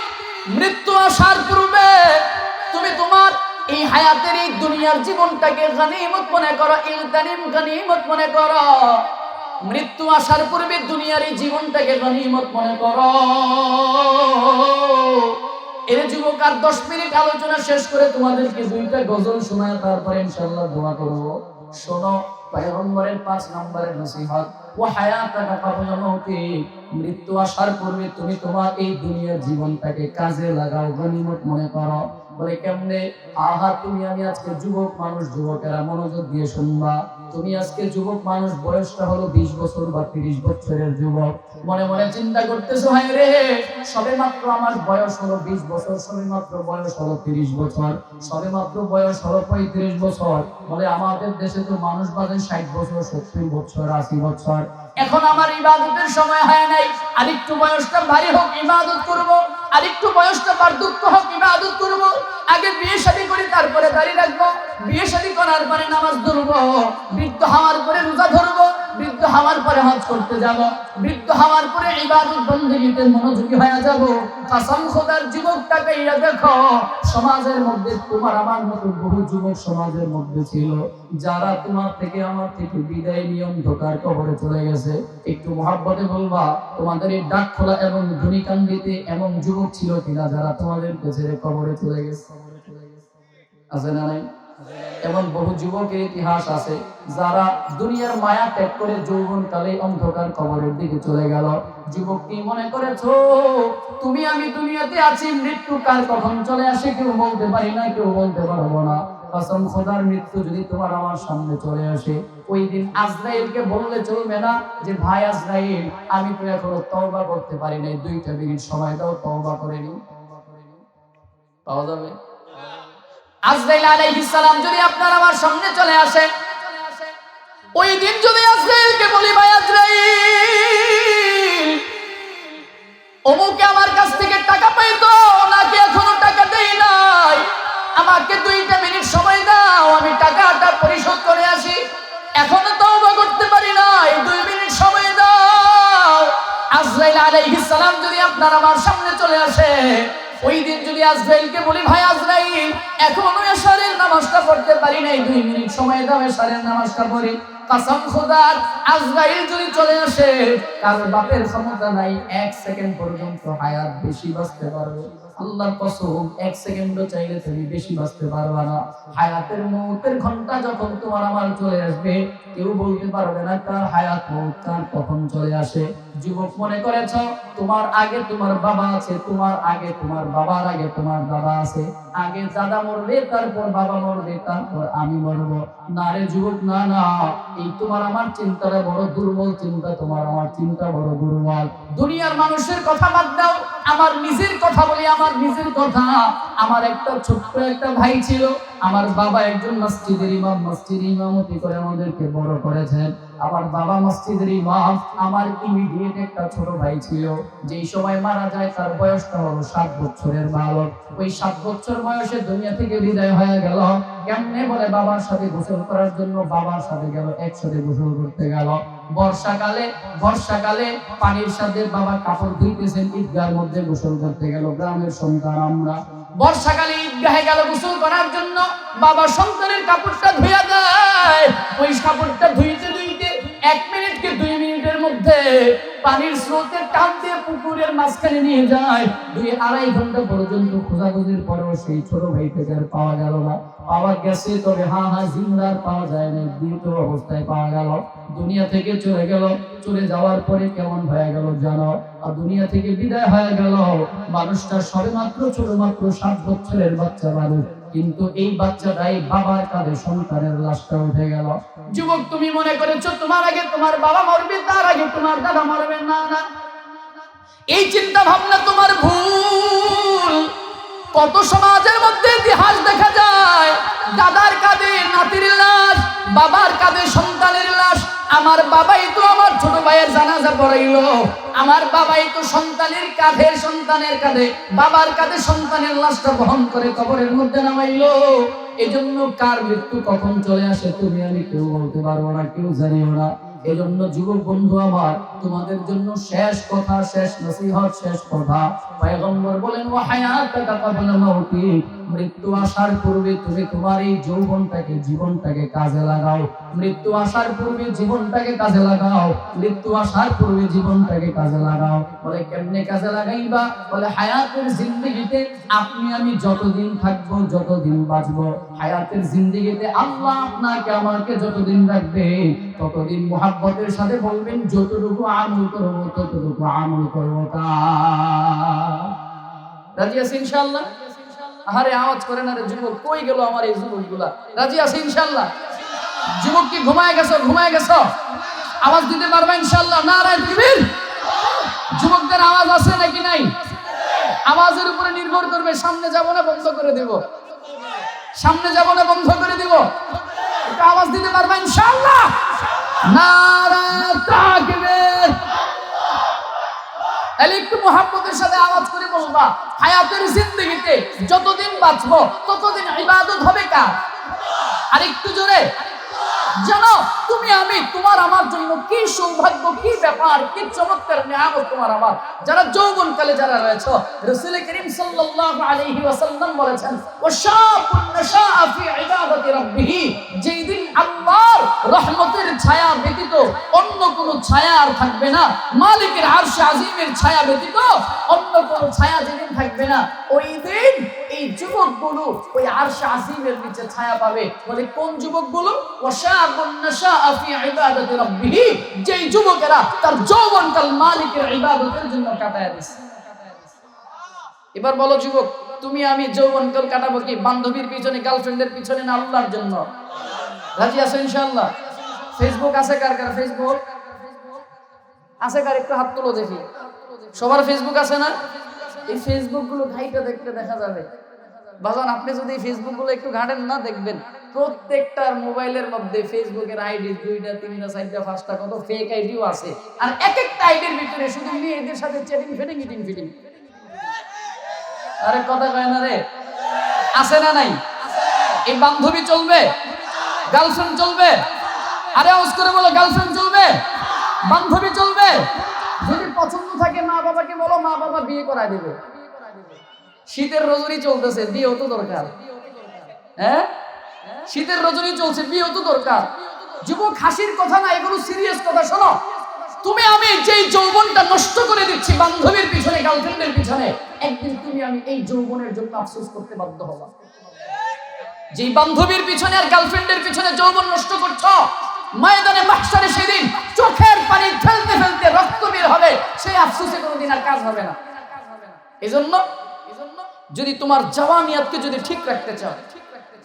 মৃত্যু আসার পূর্বে তুমি তোমার এই হায়াতের, এই দুনিয়ার জীবনটাকে গনিমত মনে করো, ইলতানিম গনিমত মনে করো। মৃত্যু আসার পূর্বে দুনিয়ার এই জীবনটাকে গনিমত মনে করো। এর যুবক, আর 10 মিনিট আলোচনা শেষ করে তোমাদেরকে দুইটা গজল শোনায়, তারপরে ইনশাআল্লাহ দোয়া করব। শোনো পয়গম্বরের 5 নম্বরের নসিহত, ওয়া হায়াতাকা ক্বাবলা মাউতিক, মৃত্যু আসার পূর্বে তুমি তোমার এই দুনিয়ার জীবনটাকে কাজে লাগাও, গনিমত মনে করো। বলে কেমনে? আহা, তুমি আমি আজকে যুবক মানুষ, যুবকেরা মনোযোগ দিয়ে শুনবা। তুমি আজকে যুবক মানুষ, বয়সটা হলো 20 বছর বা 30 বছরের যুবক। মনে মনে চিন্তা করতেছো, হায় রে, সবে মাত্র আমার বয়স হলো 20 বছর, সবে মাত্র বয়স হলো 30 বছর, সবে মাত্র বয়স হলো 35 বছর। বলে আমাদের দেশে তো মানুষ বাঁচে 60 বছর, 70 বছর, 80 বছর। এখন আমার ইবাদতের সময় হয় নাই, আরেকটু বয়সটা ভারী হোক, ইবাদত করব, আরেকটু বয়সটা বার্ধক্য হোক, ইবাদত করব। আগে বিয়ে শাদী করি, তারপরে দাড়ি রাখবো, বিয়ে শাদী করার পরে নামাজ ধরবো, বৃদ্ধ হওয়ার পরে রোজা ধরবো, বৃদ্ধ হওয়ার পরে হজ করতে যাব, বৃদ্ধ হওয়ার পরে ইবাদত বন্দেগীতে মনোযোগী হয়ে যাব। কসম খোদার, যুবকটাকে দেখো, সমাজের মধ্যে তোমার আমার মতো বহু যুবক সমাজের মধ্যে ছিল, যারা তোমার থেকে আমার থেকে বিদায় নিয়ে অন্ধকার কবরে চলে গেছে। একটু মহব্বতে বলবা, তোমাদের এই ডাকখোলা এবং ধুনিকান্দিতে এমন যুবক ছিল কিনা যারা তোমাদেরকে ছেড়ে কবরে চলে গেছে? আছে না নাই? এমন বহু যুবকের ইতিহাস আছে, যারা দুনিয়ার মায়া ত্যাগ করে যৌবনকালে অন্ধকার কবরের দিকে চলে গেল। যুবক, কি মনে করেছো তুমি আমি দুনিয়াতে আছি, মৃত্যু কার কখন চলে আসে কেউ বলতে পারি না, কেউ বলতে পারবো না। কসম খোদার, মৃত্যু যদি তোমার আমার সামনে চলে আসে, ওই দিন আজরাইলকে বললে চলবে না যে ভাই আজরাইল, আমি তো এখনো তওবা করতে পারি নাই, 2টা মিনিট সময় দাও, তওবা করে নিই। পাওয়া যাবে? আজরাইল আলাইহিস সালাম যদি আপনার আমার সামনে চলে আসে, ওই দিন যদি আজরাইলকে বলি, ভাই আজরাইল, অমুকে আমার কাছ থেকে টাকা পাইতো নাকি এখনো টাকা দেই নাই, আমাকে 2টা মিনিট সময় দাও, আমি টাকাটা পরিশোধ করে আসি, এখনো তওবা করতে পারি নাই, 2 মিনিট সময় দাও। আজরাইল আলাইহিস সালাম যদি আপনার আমার সামনে চলে আসে, ওই দিন যদি আজরাইলকে বলি, ভাই আজরাইল, এখনো এশারের নামাজটা পড়তে পারি নাই, 2 মিনিট সময় দাও, এশারের নামাজটা পড়ি। কসম খোদার, আজরাইল যদি চলে আসে, কারো বাপের ক্ষমতা নাই 1 সেকেন্ড পর্যন্ত হায়াত বেশি বাঁচতে পারবে। আল্লাহর কসম, এক সেকেন্ডও চাইলে তুমি বেশি বাঁচতে পারবে না। হায়াতের মৌতের ঘন্টা যখন তোমার আমার চলে আসবে, কেউ বলতে পারবে না কার হায়াত মৌত কার কখন চলে আসে। যুবক মনে করেছ তোমার আগে তোমার বাবা আছে, তোমার আগে তোমার বাবার আগে তোমার দাদা আছে, আগে দাদা মরবে তারপর বাবা মরবে তারপর আমি মরব। না রে যুবক, না না, এই তোমার আমার চিন্তাটা বড় দুর্বল চিন্তা, তোমার আমার চিন্তা বড় দুর্বল। দুনিয়ার মানুষের কথা বাদ দাও, আমার নিজের কথা বলি, আমার নিজের কথা। আমার একটা ছোট্ট একটা ভাই ছিল, আমার বাবা একজন মসজিদের ইমাম, মসজিদে ইমামতি করে আমাদেরকে বড় করেছেন। আমার বাবা মসজিদের ইমাম, আমার ইমিডিয়েট একটা ছোট ভাই ছিল, যেই সময় মারা যায় তার বয়সটা হলো 7 বছরের বালক। ওই 7 বছর বয়সে দুনিয়া থেকে বিদায় হয়ে গেল। কেমনে বলে, বাবার সাথে গোসল করার জন্য বাবার সাথে গেল, একসাথে গোসল করতে গেল। বর্ষাকালে পানির সাথে বাবা কাপড় ধুইতেছেন, ঈদগাহের মধ্যে গোসল করতে গেল। গ্রামের সন্তান আমরা, বর্ষাকালে ঈদগাহে গেল গোসল করার জন্য, বাবা সন্তানের কাপড়টা ধুইয়া দেয়। ওই কাপড়টা ধুইতে ধুইতে 1 মিনিট কি 2 মিনিটের মধ্যে পানির স্রোতের টান দিয়ে পুকুরের মাঝখানে নিয়ে যায়। 2-2.5 ঘন্টা পর্যন্ত খোঁজাখুঁজির পরেও সেই ছোট ভাইটাকে আর পাওয়া গেল না। পাওয়া গেছে, তবে জিন্দার পাওয়া যায় না, মৃত অবস্থায় পাওয়া গেল। দুনিয়া থেকে চলে গেল। চলে যাওয়ার পরে কেমন হয়ে গেল জানো? আর দুনিয়া থেকে বিদায় হয়ে গেল। মানুষটা সবেমাত্র ছোটমাত্র 7 বছরের বাচ্চা মানুষ, কিন্তু এই বাচ্চাটাই বাবার কাঁধে সন্তানের লাশটা উঠে গেল। যুবক, তুমি মনে করেছো তোমার আগে তোমার বাবা মরবে, তার আগে তোমার দাদা মরবে। না না, এই চিন্তা ভাবনা তোমার ভুল। কত সমাজের মধ্যে ইতিহাস দেখা যায়, দাদার কাঁধে নাতির লাশ, বাবার কাঁধে সন্তানের লাশ। আমার বাবাই তো আমার ছোট ভাইয়ের জানাজা পড়াইলো, আমার বাবাই তো সন্তানের কাঁধে বাবার কাঁধে সন্তানের লাশটা বহন করে কবরের মধ্যে নামাইলো। এজন্য কার মৃত্যু কখন চলে আসে তুমি আমি কেউ বলতে পারবো না, কেউ জানিও না। এজন্য যুবক বন্ধু আমার, তোমাদের জন্য শেষ কথা, শেষ নসিহত, শেষ কথা। পয়গম্বর বলেন, ওয়া হায়াতাকা ক্বাবলা মাউতিক, মৃত্যু আসার পূর্বে তুমি তোমার এই যৌবনটাকে, জীবনটাকে কাজে লাগাও। মৃত্যু আসার পূর্বে জীবনটাকে কাজে লাগাও, মৃত্যু আসার পূর্বে জীবনটাকে কাজে লাগাও। বলে কেমনে কাজে লাগাইবা? বলে হায়াতের জিন্দেগিতে আপনি আমি যতদিন থাকবো, যতদিন বাঁচবো, হায়াতের জিন্দেগিতে আল্লাহ আপনাকে আমাকে যতদিন রাখবে, ততদিন মুহাব্বতের সাথে বলবেন, যতটুকু আমল করবো ততটুকু আমল করবো। রাজি আছে ইনশাআল্লাহ? আরে আওয়াজ করে না রে যুবক, কই গেল আমার এই যুবকগুলা? রাজি আছে ইনশাআল্লাহ? যুবক কি ঘুমায় গেছো? আওয়াজ দিতে পারবে ইনশাআল্লাহ? নারায়ে তাকবীর। যুবকদের আওয়াজ আছে নাকি নাই? আওয়াজের উপরে নির্ভর করবে সামনে যাব না বন্ধ করে দেব, সামনে যাব না বন্ধ করে দেব। একটু আওয়াজ দিতে পারবে ইনশাআল্লাহ? নারায়ে তাকবীর। একটু মুহাব্বতের সাথে আওয়াজ করে বলবা, হায়াতের জিন্দেগিতে যতদিন বাঁচবো ততদিন ইবাদত হবে কার? আর একটু জোরে জানো, তুমি আমি, তোমার আমার জন্য কি সৌভাগ্য, কি ব্যাপার, কি চমৎকার নিয়ামত তোমার আমার। যারা যৌবনকালে যারা রয়েছে, রাসূল করিম সাল্লাল্লাহু আলাইহি ওয়াসাল্লাম বলেছেন, ওয়াশাবুন নাশাআ ফি ইবাদাতি রাব্বিহ, যেই দিন আল্লাহর রহমতের ছায়া ব্যতীত অন্য কোনো ছায়া আর থাকবে না, মালিকের আরশ আজিমের ছায়া ব্যতীত অন্য কোনো ছায়া যেদিন থাকবে না, ওই দিন এই যুবকগুলো ওই আরশ আজিমের নিচে ছায়া পাবে। বলে কোন যুবকগুলো? ওয়াশাবুন নাশাআ ফি ইবাদাতি রাব্বিহ, যেই যুবকেরা তার যৌবনকাল মালিকের ইবাদতের জন্য কাটায় দিয়েছে। এবার বলো যুবক, তুমি আমি যৌবনকাল কাটাবো কি বান্ধবীর পিছনে, গার্লফ্রেন্ডের পিছনে, না আল্লাহর জন্য? রাজি আছো ইনশাআল্লাহ? ফেসবুক আছে কার কার? ফেসবুক আছে কার? একটু হাত তুলো দেখি। সবার ফেসবুক আছে না? এই ফেসবুক গুলো ঘাইটা দেখতে দেখা যাবে। বাজান, আপনি যদি ফেসবুক গুলো একটু ঘাটেন না, দেখবেন প্রত্যেকটার মোবাইলের মধ্যে ফেসবুকের আইডি 2টা 3টা 4টা 5টা কত ফেক আইডিও আছে। আর এক একটা আইডির ভিতরে শুধু মেয়েদের সাথে চ্যাটিং ফিটিং। আরে কথা কয় না রে, আছে না নাই? এই বান্ধবী চলবে, গার্লফ্রেন্ড চলবে? আরে আওয়াজ করে বলো, গার্লফ্রেন্ড চলবে, বান্ধবী চলবে? যদি পছন্দ থাকে মা বাবাকে বলো, মা বাবা বিয়ে করায় দেবে। শীতের রজনী চলতেছে, বিয়ে তো দরকার। হ্যাঁ, শীতের রজনী চলছে, বিয়ে তো দরকার। যুবক, হাসির কথা না, এগুলো সিরিয়াস কথা। শোনো, তুমি আমি যেই যৌবনটা নষ্ট করে দিচ্ছি বান্ধবীর পিছনে, গার্লফ্রেন্ডের পিছনে, একদিন তুমি আমি এই যৌবনের জন্য আফসোস করতে বাধ্য হবা। যেই বান্ধবীর পিছনে আর গার্লফ্রেন্ডের পিছনে যৌবন নষ্ট করছো, ময়দানে মাহশারে সেদিন চোখের পানি ফেলতে ফেলতে রক্ত বের হবে, সেই আফসোসে কোনোদিন আর কাজ হবে না। এজন্য যদি তোমার জাওয়ানিয়াতকে যদি ঠিক রাখতে চাও,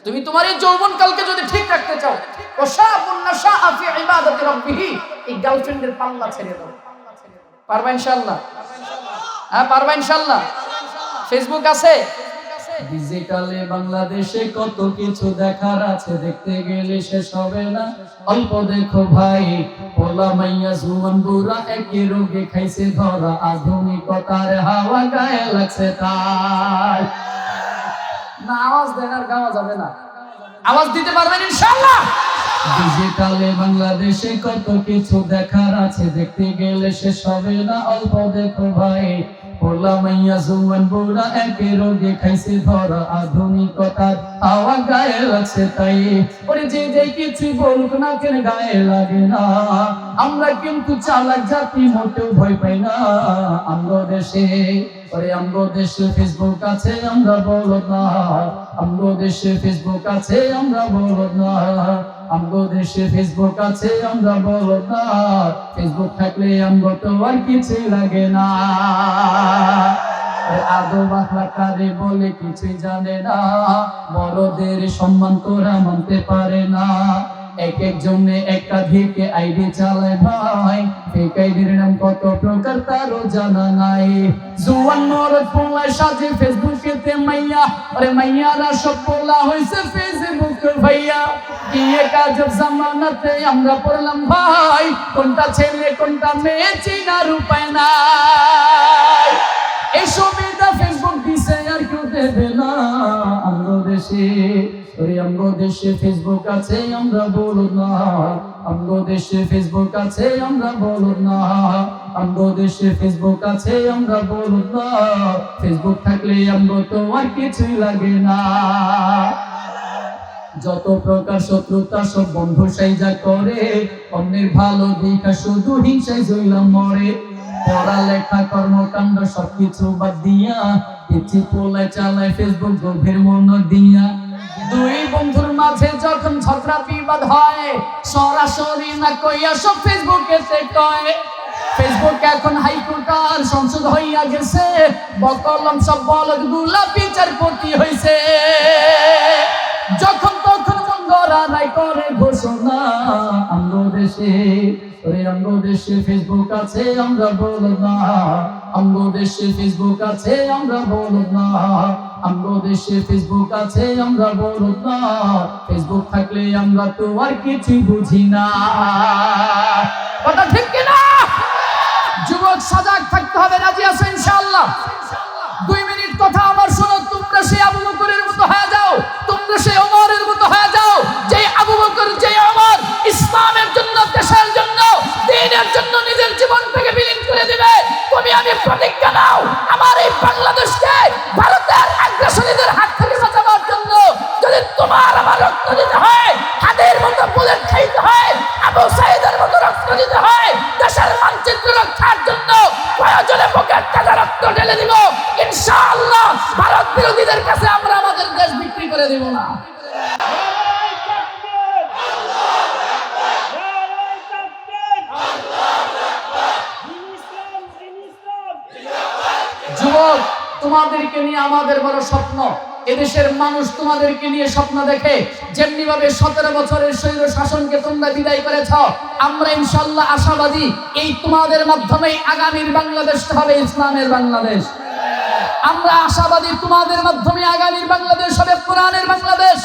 তুমি তোমার এই যৌবন কালকে যদি ঠিক রাখতে চাও, ওয়াশাবুন নাশাআ ফি ইবাদাতি রাব্বিহি, এই গার্লফ্রেন্ডের পাল্লা ছেড়ে দাও। পারবা ইনশাআল্লাহ? হ্যাঁ পারবা ইনশাআল্লাহ। ফেসবুক আছে? ডিজিটালে বাংলাদেশে কত কিছু দেখার আছে, দেখতে গেলে শেষ হবে না। অল্প দেখো ভাই, পোলা মাইয়া জুয়ান বুড়া একই রোগে খাইছে ধরা, আধুনিকতার হাওয়া গায়ে লাগছে তাই। না আওয়াজ দেন, আর গাওয়া যাবে না। আওয়াজ দিতে পারবেন ইনশাআল্লাহ? ডিজিটালে বাংলাদেশে কত কিছু দেখার আছে, দেখতে গেলে শেষ হবে না। অল্প দেখো ভাই, পোলা মাইয়া জুয়ান বুড়া একই রোগে খাইছে ধরা, আধুনিকতার হাওয়া গায়ে লাগছে তাই। ওরে যে যে কিছু বলুক না কেন গায়ে লাগে না, আমরা কিন্তু চালাক জাতি, মোটেও ভয় পাই না। আমগো দেশে, ওরে আমগো দেশে ফেসবুক আছে, আমরা বলদ না। আমগো দেশে ফেসবুক আছে, আমরা বলদ না। আমগো দেশে ফেসবুক আছে, আমরা বলদ না। ফেসবুক থাকলে আমগো তো আর কিছু লাগে না। আদব আখলাক কারে বলে কিছুই জানে না, বড়দের সম্মান তোরা মানতে পারে না। এক একজনে একাধিক আইডি চালায় ভাই, ফেক আইডির নাম কত প্রকার তারও জানা নাই। জুয়ান মরদ পোলায় সাজে ফেসবুকেতে মাইয়া, আরে মাইয়ারা সব পোলা হইছে ফেসবুক ভাইয়া। কি এক আজব জামানাতে আমরা পড়লাম ভাই, কোনটা ছেলে কোনটা মেয়ে চিনার উপায় নাই। এই সুবিধা ফেসবুক দিছে আর কেউ দেবে না। আমগো দেশে, ওরে আমগো দেশে ফেসবুক আছে, আমরা বলদ না। আমগো দেশে ফেসবুক আছে, আমরা বলদ না। আমগো দেশে ফেসবুক আছে, আমরা বলদ না। ফেসবুক থাকলে আমগো তো আর কিছুই লাগে না। যত প্রকার শত্রুতা সব বন্ধু সাইজা করে, অন্যের ভালো দেখা শুধু হিংসায় জইলাম মরে। পড়ালেখা কর্মকাণ্ড সবকিছু বাদ দিয়া, ইচ্ছে পোলায় চালায় ফেসবুক গভীর মন দিয়া। দুই বন্ধুর মাঝে যখন ঝগড়া বিবাদ হয়, সরাসরি না কইয়া সব ফেসবুকেতে কয়। ফেসবুক এখন হাইকোর্ট আর সংসদ হইয়া গেছে, বকলম সব বলদ গুলা বিচারপতি হইছে। যখন তখন মঙ্গরা নাই করে ঘোষণা। আমগো দেশে, ওরে আমগো দেশে ফেসবুক আছে, আমরা বলদ না। আমগো দেশে ফেসবুক আছে, আমরা বলদ না। আমগো দেশে ফেসবুক আছে, আমরা বলদ না। ফেসবুক থাকলে আমরা তো আর কিছু বুঝি না। কথা ঠিক কিনা? যুবক সজাগ থাকতে হবে, রাজি আছো ইনশাআল্লাহ? 2 মিনিট কথা আমার শোনো। তোমরা সেই আবু বকরের মতো হয়ে যাও, তোমরা সেই ওমরের মতো হয়ে যাও, যে আবু বকর যে ওমর ইসলামের জন্য, দেশের জন্য, দ্বীনের জন্য নিজের জীবনটাকে বিলীন করে দিবে। তুমি আমি প্রতিজ্ঞা নাও, আমার এই বাংলাদেশকে ভারতের আগ্রাসনীদের হাত থেকে বাঁচাবার জন্য যদি তোমার আমার রক্ত দিতে হয়, হাতের মতো বুলেট খাইতে হয়, আবু সাইদের মতো রক্ত দিতে হয়, দেশের মানচিত্র রক্ষার জন্য প্রয়োজনে বুকের তাজা রক্ত ঢেলে দিব। ইনশাআল্লাহ ভারত বিরোধীদের কাছে আমরা আমাদের দেশ বিক্রি করে দেব না। যুবক, তোমাদেরকে নিয়ে আমাদের বড় স্বপ্ন। এদেশের মানুষ তোমাদেরকে নিয়ে স্বপ্ন দেখে। যেমনি ভাবে 17 বছরের স্বৈর শাসনকে তোমরা বিদায় করেছ, আমরা ইনশাআল্লাহ আশাবাদী এই তোমাদের মাধ্যমেই আগামীর বাংলাদেশটা হবে ইসলামের বাংলাদেশ। আমরা আশাবাদী তোমাদের মাধ্যমে আগামীর বাংলাদেশ হবে কোরআনের বাংলাদেশ।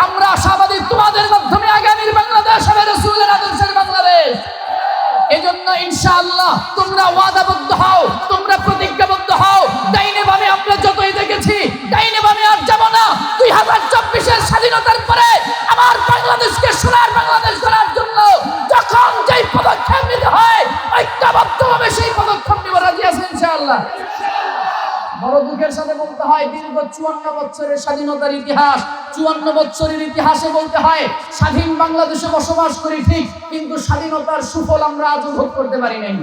আমরা আশাবাদী তোমাদের মাধ্যমে আগামীর বাংলাদেশ হবে রাসূলের আদর্শের বাংলাদেশ। এজন্য ইনশাআল্লাহ তোমরা ওয়াদাবদ্ধ হও, তোমরা প্রতিজ্ঞাবদ্ধ হও। ডাইনে বামে আমরা যতই দেখেছি, ডাইনে বামে আর যাব না। 2024-এর স্বাধীনতার পরে আমার বাংলাদেশকে সোনার বাংলাদেশ করার জন্য যখন যেই পদক্ষেপ নিতে হয়, ঐক্যবদ্ধভাবে সেই পদক্ষেপ নিব। রাজি আছেন ইনশাআল্লাহ? বড় দুঃখের গর্বের সাথে বলতে হয় দীর্ঘ 54 বছরের স্বাধীনতার ইতিহাস, 54 বছরের ইতিহাসে বলতে হয় স্বাধীন বাংলাদেশে বসবাস করি ঠিক, কিন্তু স্বাধীনতার সুফল আমরা আজও ভোগ করতে পারি নাই।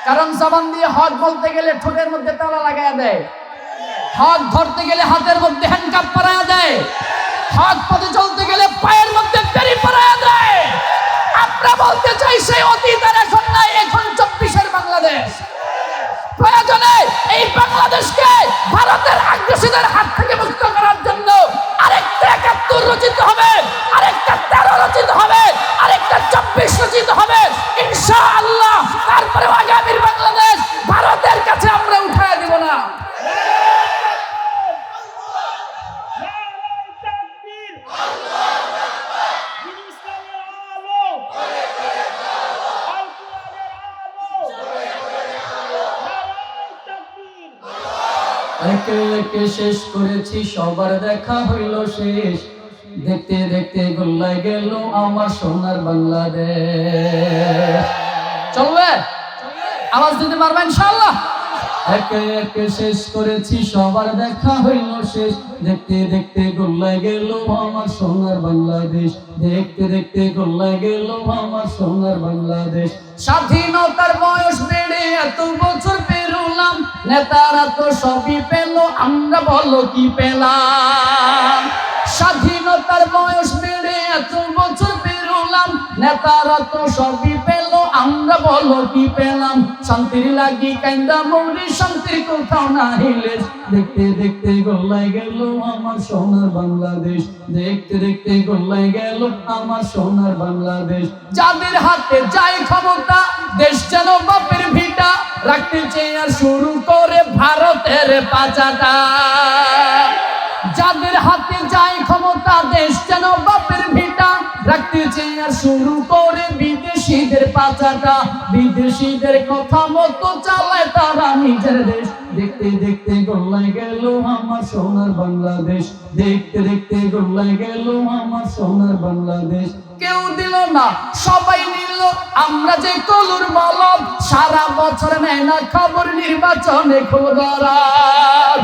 কারণ জবান দিয়ে হক বলতে গেলে ঠোঁটের মধ্যে তালা লাগায়া দেয়, হক ধরতে গেলে হাতের মধ্যে হ্যান্ডকাপ পরায়া দেয়, হক পথে চলতে গেলে পায়ের মধ্যে বেরি পরায়া দেয়। আমরা বলতে চাই সেই অতীত আর এখন নাই, এখন 24-এর বাংলাদেশ। প্রয়োজনে এই বাংলাদেশকে ভারতের আগ্রাসীদের হাত থেকে মুক্ত করার জন্য আরেকটা 71 রচিত হবে, আরেকটা 13 রচিত হবে, আরেকটা 24 রচিত হবে ইনশাআল্লাহ। তারপরে আগামীর বাংলাদেশ ভারতের কাছে আমরা উঠায় দিব না। একে একে শেষ করেছি, সবার দেখা হইল শেষ, দেখতে দেখতে গোল্লায় গেল আমার সোনার বাংলাদেশ। চলবে? আওয়াজ দিতে পারবেন ইনশাআল্লাহ? একে একে শেষ করেছি, সবার দেখা হইল শেষ, দেখতে দেখতে গোল্লায় গেল আমার সোনার বাংলাদেশ, দেখতে দেখতে গোল্লায় গেল আমার সোনার বাংলাদেশ। স্বাধীনতার বয়স বেড়ে এত বছর পেরোলাম, নেতারা তো সবই পেল, আমরা বলো কি পেলাম? স্বাধীনতার বয়স বেড়ে এত বছর পেরোলাম, নেতারা তো সবই পেল, আমরা বলো কি পেলাম? শান্তির লাগি কান্দা মৌরি, শান্তির কোথাও না হিলে, দেখতে দেখতে গোল্লায় গেল আমার সোনার বাংলাদেশ, দেখতে দেখতে গোল্লায় গেল আমার সোনার বাংলাদেশ। যাদের হাতে যায় ক্ষমতা, দেশ যেন বাপের ভিটা, রাখতে চেয়ে শুরু করে ভারতের পাচাটা। যাদের হাতে যায় ক্ষমতা, দেশ যেন বাপের ভিটা, রাখতে চেয়ে শুরু করে বিদেশিদের পাচাটা। বিদেশিদের কথা মতো চালায় তারা নিজের দেশ, দেখতে দেখতে গোল্লায় গেল আমার সোনার বাংলাদেশ, দেখতে দেখতে গোল্লায় গেল আমার সোনার বাংলাদেশ। কেউ দিল না সবাই নিল, আমরা যে কলুর বলদ, সারা বছর নেয় না খবর, নির্বাচনে খবরাত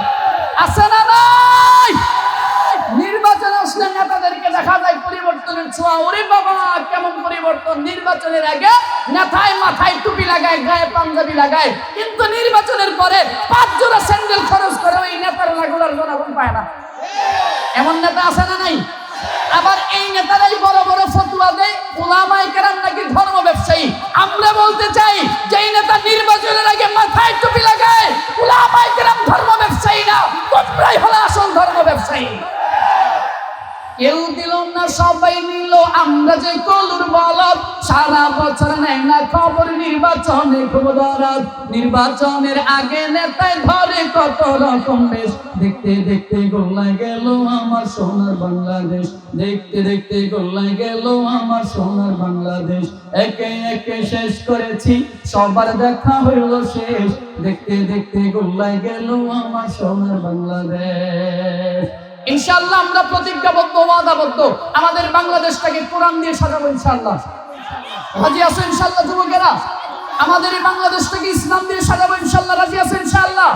আছে না নাই? নির্বাচন আসলে নেতাদেরকে দেখা যায় পরিবর্তনের ছোঁয়া। ওরে বাবা কেমন পরিবর্তন! নির্বাচনের আগে নেতায় মাথায় টুপি লাগায়, গায়ে পাঞ্জাবি লাগায়, কিন্তু নির্বাচনের পরে 5 জোড়া স্যান্ডেল খরচ করে ওই নেতার লাগুলার জনগণ পায় না। এমন নেতা আছে না নাই? আবার এই নেতারাই বড় বড় ফতোয়া দেয়, উলামায়ে কেরাম নাকি ধর্ম ব্যবসায়ী। আমরা বলতে চাই যেই নেতা নির্বাচনের আগে মাথায় টুপি লাগায়, উলামায়ে কেরাম ধর্ম ব্যবসায়ী না, তোমরাই হলো আসল ধর্ম ব্যবসায়ী। কেউ দিল না সবাই নিল, আমরা যে কলুর বলদ, সারা বছর নেয় না খবর, নির্বাচনে খুব দরদ। নির্বাচনের আগে নেতায় ধরে কত রকম বেশ, দেখতে দেখতে গোল্লায় গেল আমার সোনার বাংলাদেশ, দেখতে দেখতে গোল্লায় গেল আমার সোনার বাংলাদেশ। একে একে শেষ করেছি, সবার দেখা হইল শেষ, দেখতে দেখতে গোল্লায় গেল আমার সোনার বাংলাদেশ। ইনশাআল্লাহ আমরা প্রতিজ্ঞাবদ্ধ, ওয়াদাবদ্ধ, আমাদের বাংলাদেশটাকে কোরআন দিয়ে সাজাবো ইনশাআল্লাহ। রাজি আছো ইনশাআল্লাহ যুবকেরা? আমাদের এই বাংলাদেশটাকে ইসলাম দিয়ে সাজাবো ইনশাআল্লাহ। রাজি আছো ইনশাআল্লাহ?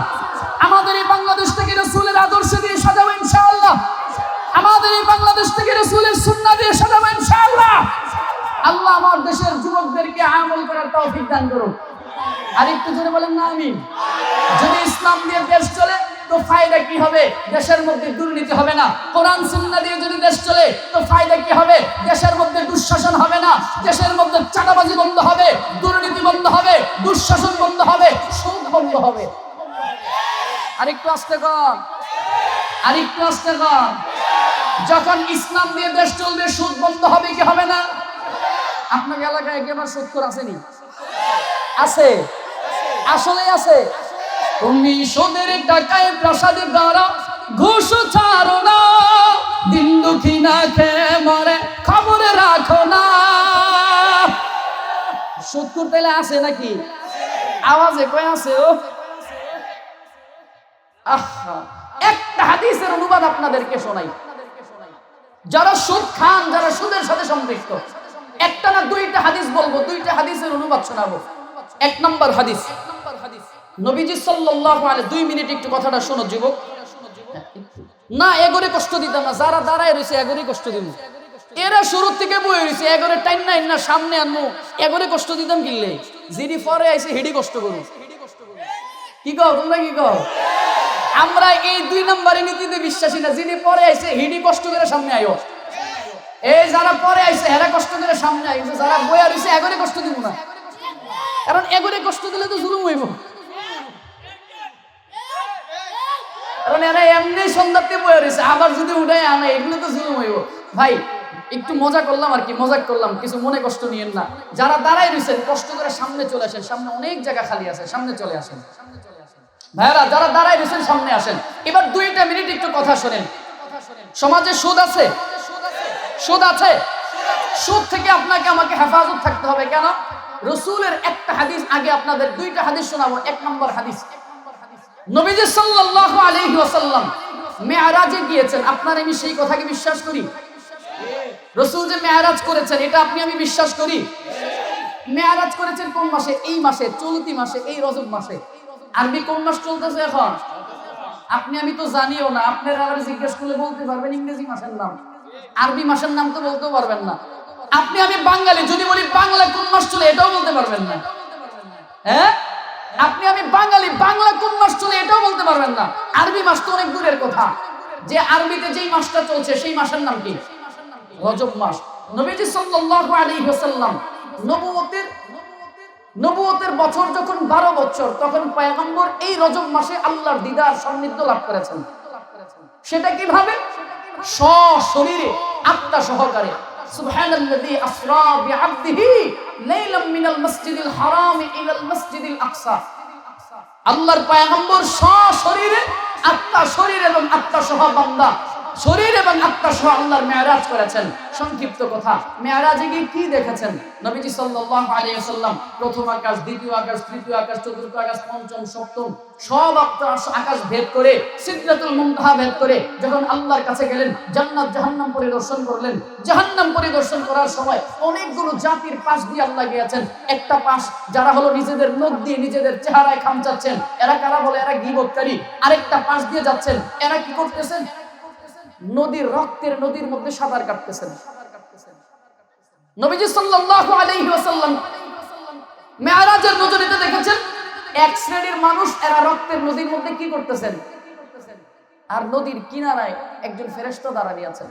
আমাদের এই বাংলাদেশটাকে রাসূলের আদর্শ দিয়ে সাজাবো ইনশাআল্লাহ। আমাদের এই বাংলাদেশটাকে রাসূলের সুন্নাহ দিয়ে সাজাবো ইনশাআল্লাহ। আল্লাহ আমার দেশের যুবকদেরকে আমল করার তৌফিক দান করুন। আর একটু জোরে বলেন না আমিন। যদি ইসলাম দিয়ে দেশ চলে তো ফায়দা কি হবে? দেশের মধ্যে দুর্নীতি হবে না। কোরআন সুন্নাহ দিয়ে যদি দেশ চলে তো ফায়দা কি হবে? দেশের মধ্যে দুঃশাসন হবে না, দেশের মধ্যে চাঁদাবাজি বন্ধ হবে, দুর্নীতি বন্ধ হবে, দুঃশাসন বন্ধ হবে, সুদ বন্ধ হবে। আরেকটু আস্তে কর, আরেকটু আস্তে কর। যখন ইসলাম দিয়ে দেশ চলবে সুদ বন্ধ হবে কি হবে না? আপনার এলাকায় কি আমার সুদখোর আসেনি? আছে, আসলে আছে। তুমি সুদের টাকায় প্রাসাদ গড়ো, ঘুষ ছাড়ো না, দিন দুঃখী না খেয়ে মরে খবর রাখো না। সুদ করতে আছে নাকি? আওয়াজে কয় আছে? ও আহা, একটা হাদিসের অনুবাদ আপনাদেরকে শোনাই। যারা সুদ খান, যারা সুদের সাথে সম্পৃক্ত, একটা না দুইটা হাদিস বলবো, দুইটা হাদিসের অনুবাদ শোনাবো। 1 নম্বর হাদিস, নবীজি সাল্লাল্লাহু আলাইহি 2 মিনিট একটু কথাটা শোনো যুবক। না এগোরে কষ্ট দিতাম না, যারা দাঁড়ায় রয়েছে এগোরে কষ্ট দিব। এরা শুরু থেকে বই রয়েছে এগোরে টাইম নাই না সামনে আনবো, এগোরে কষ্ট দিতাম কিনলে যিনি পরে আইসে হেডি কষ্ট করুন। কি কও তোমরা কি কও? আমরা এই 2 নম্বরের নীতিতে বিশ্বাসী না, যিনি পরে আইসে হিডি কষ্ট করে সামনে আইও। এই যারা পরে আইসে হেরা কষ্ট করে সামনে আইও, যারা বইয়া রয়েছে এগোরে কষ্ট দিব না, কারণ এগোরে কষ্ট দিলে তো জুলুম হইব। কারণ এরা এমনি সন্ধ্যাতে বয়ে রয়েছে, আবার যদি উঠাই আনে এগুলো তো জুলুম হইব। ভাই একটু মজা করলাম আর কি, মজাক করলাম, কিছু মনে কষ্ট নিয়েন না। যারা দাঁড়াই রয়েছেন কষ্ট করে সামনে চলে আসেন, সামনে অনেক জায়গা খালি আছে, সামনে চলে আসেন। ভাইরা যারা দাঁড়াই রয়েছেন সামনে আসেন। এবার 2টা মিনিট একটু কথা শোনেন। সমাজে সুদ আছে, সুদ আছে। সুদ থেকে আপনাকে আমাকে হেফাজত থাকতে হবে। কেন? রাসূলের একটা হাদিস আগে আপনাদের 2টা হাদিস শোনাবো। 1 নম্বর হাদিস, নবীজি সাল্লাল্লাহু আলাইহি ওয়াসাল্লাম মেরাজে গিয়েছেন। আপনারা আমি সেই কথাকে বিশ্বাস করি? রাসূল যে মেরাজ করেছেন এটা আপনি আমি বিশ্বাস করি। মেরাজ করেছেন কোন মাসে? এই মাসে, চলতি মাসে, এই রজব মাসে। আরবি কোন মাস চলতেছে এখন? আপনি আমি তো জানিও না, আপনারা আবার জিজ্ঞেস করলে বলতে পারবেন ইংরেজি মাসের নাম, আরবি মাসের নাম তো বলতেও পারবেন না। আপনি আমি বাঙালি, যদি বলি বাংলা কোন মাস চলে এটাও বলতে পারবেন না। হ্যাঁ, আপনি আমি বাঙালি, বাংলা কোন মাস চলে এটাও বলতে পারবেন না। আরবি মাস তো অনেক দূরের কথা। যে আরবিতে যেই মাসটা চলছে সেই মাসের নাম কি? রজব মাস। নবীজি সাল্লাল্লাহু আলাইহি ওয়াসাল্লাম নবুয়তের বছর যখন 12 বছর, তখন পয়গম্বর এই রজব মাসে আল্লাহর দিদার সান্নিধ্য লাভ করেছেন। সেটা কিভাবে? সশরীরে আত্মা সহকারে। সুবহানাল্লাযী আসরা বিআবদিহি লাইলাম মিনাল মাসজিদিল হারাম ইলাল মাসজিদিল আকসা। আল্লাহর পয়গম্বর সশরীরে আত্মা, শরীর এবং আত্মা সহ বান্দা, শরীর এবং আত্মা সহ আল্লাহর মেরাজ করেছেন। সংক্ষিপ্ত কথা, মেরাজে গিয়ে কি দেখেছেন? নবীজি সাল্লাল্লাহু আলাইহি ওয়াসাল্লাম প্রথম আকাশ, দ্বিতীয় আকাশ, তৃতীয় আকাশ, চতুর্থ আকাশ, পঞ্চম, সপ্তম সব আকাশ ভেদ করে সিদরাতুল মুনতাহা ভেদ করে যখন আল্লাহর কাছে গেলেন, জান্নাত জাহান্নাম পরিদর্শন করলেন। জাহান্নাম পরিদর্শন করার সময় অনেকগুলো জাতির পাশ দিয়ে আল্লাহ গিয়েছেন। একটা পাশ যারা হলো নিজেদের নখ দিয়ে নিজেদের চেহারায় খামচাচ্ছেন, এরা কারা বলে? এরা গীবতকারী। আরেকটা পাশ দিয়ে যাচ্ছেন, এরা কি করতেছেন? নদীর রক্তের নদীর মধ্যে সাঁতার কাটতেছেন। নবীজি সাল্লাল্লাহু আলাইহি ওয়াসাল্লাম মেরাজের নজরিতে দেখেছেন এক শ্রেণীর মানুষ, এরা রক্তের নদীর মধ্যে কি করতেছেন? আর নদীর কিনারায় একজন ফেরেশতা দাঁড়িয়ে আছেন,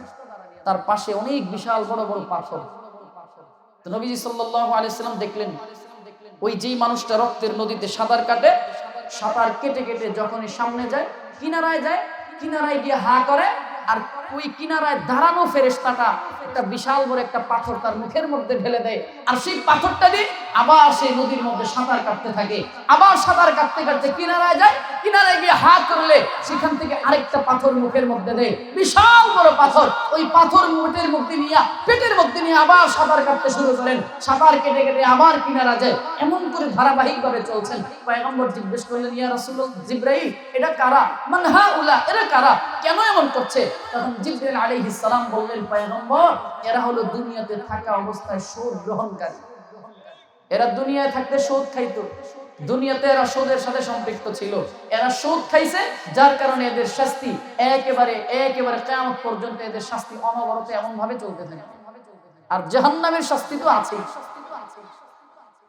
তার পাশে অনেক বিশাল বড় বড় পাথর। তো নবীজি সাল্লাল্লাহু আলাইহি ওয়াসাল্লাম দেখলেন ওই যেই মানুষটা রক্তের নদীতে সাঁতার কাটে, সাঁতার কেটে কেটে যখনই সামনে যায়, কিনারায় যায়, কিনারায় গিয়ে হা করে, আর ওই কিনারায় দাঁড়ানো ফেরেশতাটা একটা বিশাল বড় একটা পাথর তার মুখের মধ্যে ঢেলে দেয়। আর সেই পাথরটা দিয়ে আবার সেই নদীর মধ্যে সাঁতার কাটতে থাকে। আবার সাঁতার কাটতে কাটতে কিনারায় যায়, কিনারায় গিয়ে হাত করলে সেখান থেকে আরেকটা পাথর মুখের মধ্যে দেয়, বিশাল বড় পাথর। ওই পাথর মুখের মধ্যে নিয়ে, পেটের মধ্যে নিয়ে আবার সাঁতার কাটতে শুরু করেন। সাঁতার কেটে কেটে আবার কিনারা যায়। এমন করে ধারাবাহিকভাবে চলছেন। পয়গম্বর জিজ্ঞেস করলেন, ইয়া রাসূলুল্লাহ, জিবরাইল এটা কারা? মান হাউলা, এরা কারা? কেন এমন করছে? তখন জিবরাইল আলাইহিস সালাম বললেন, পয়গম্বর এরা হলো দুনিয়াতে থাকা অবস্থায় সুদ গ্রহণকারী। এরা দুনিয়ায় থাকতে সুদ খাইতো, দুনিয়াতে এরা সুদের সাথে সম্পৃক্ত ছিল, এরা সুদ খাইছে, যার কারণে এদের শাস্তি একেবারে কিয়ামত পর্যন্ত এদের শাস্তি অনবরত এমন ভাবে চলতে থাকে। আর জাহান্নামের শাস্তি তো আছেই।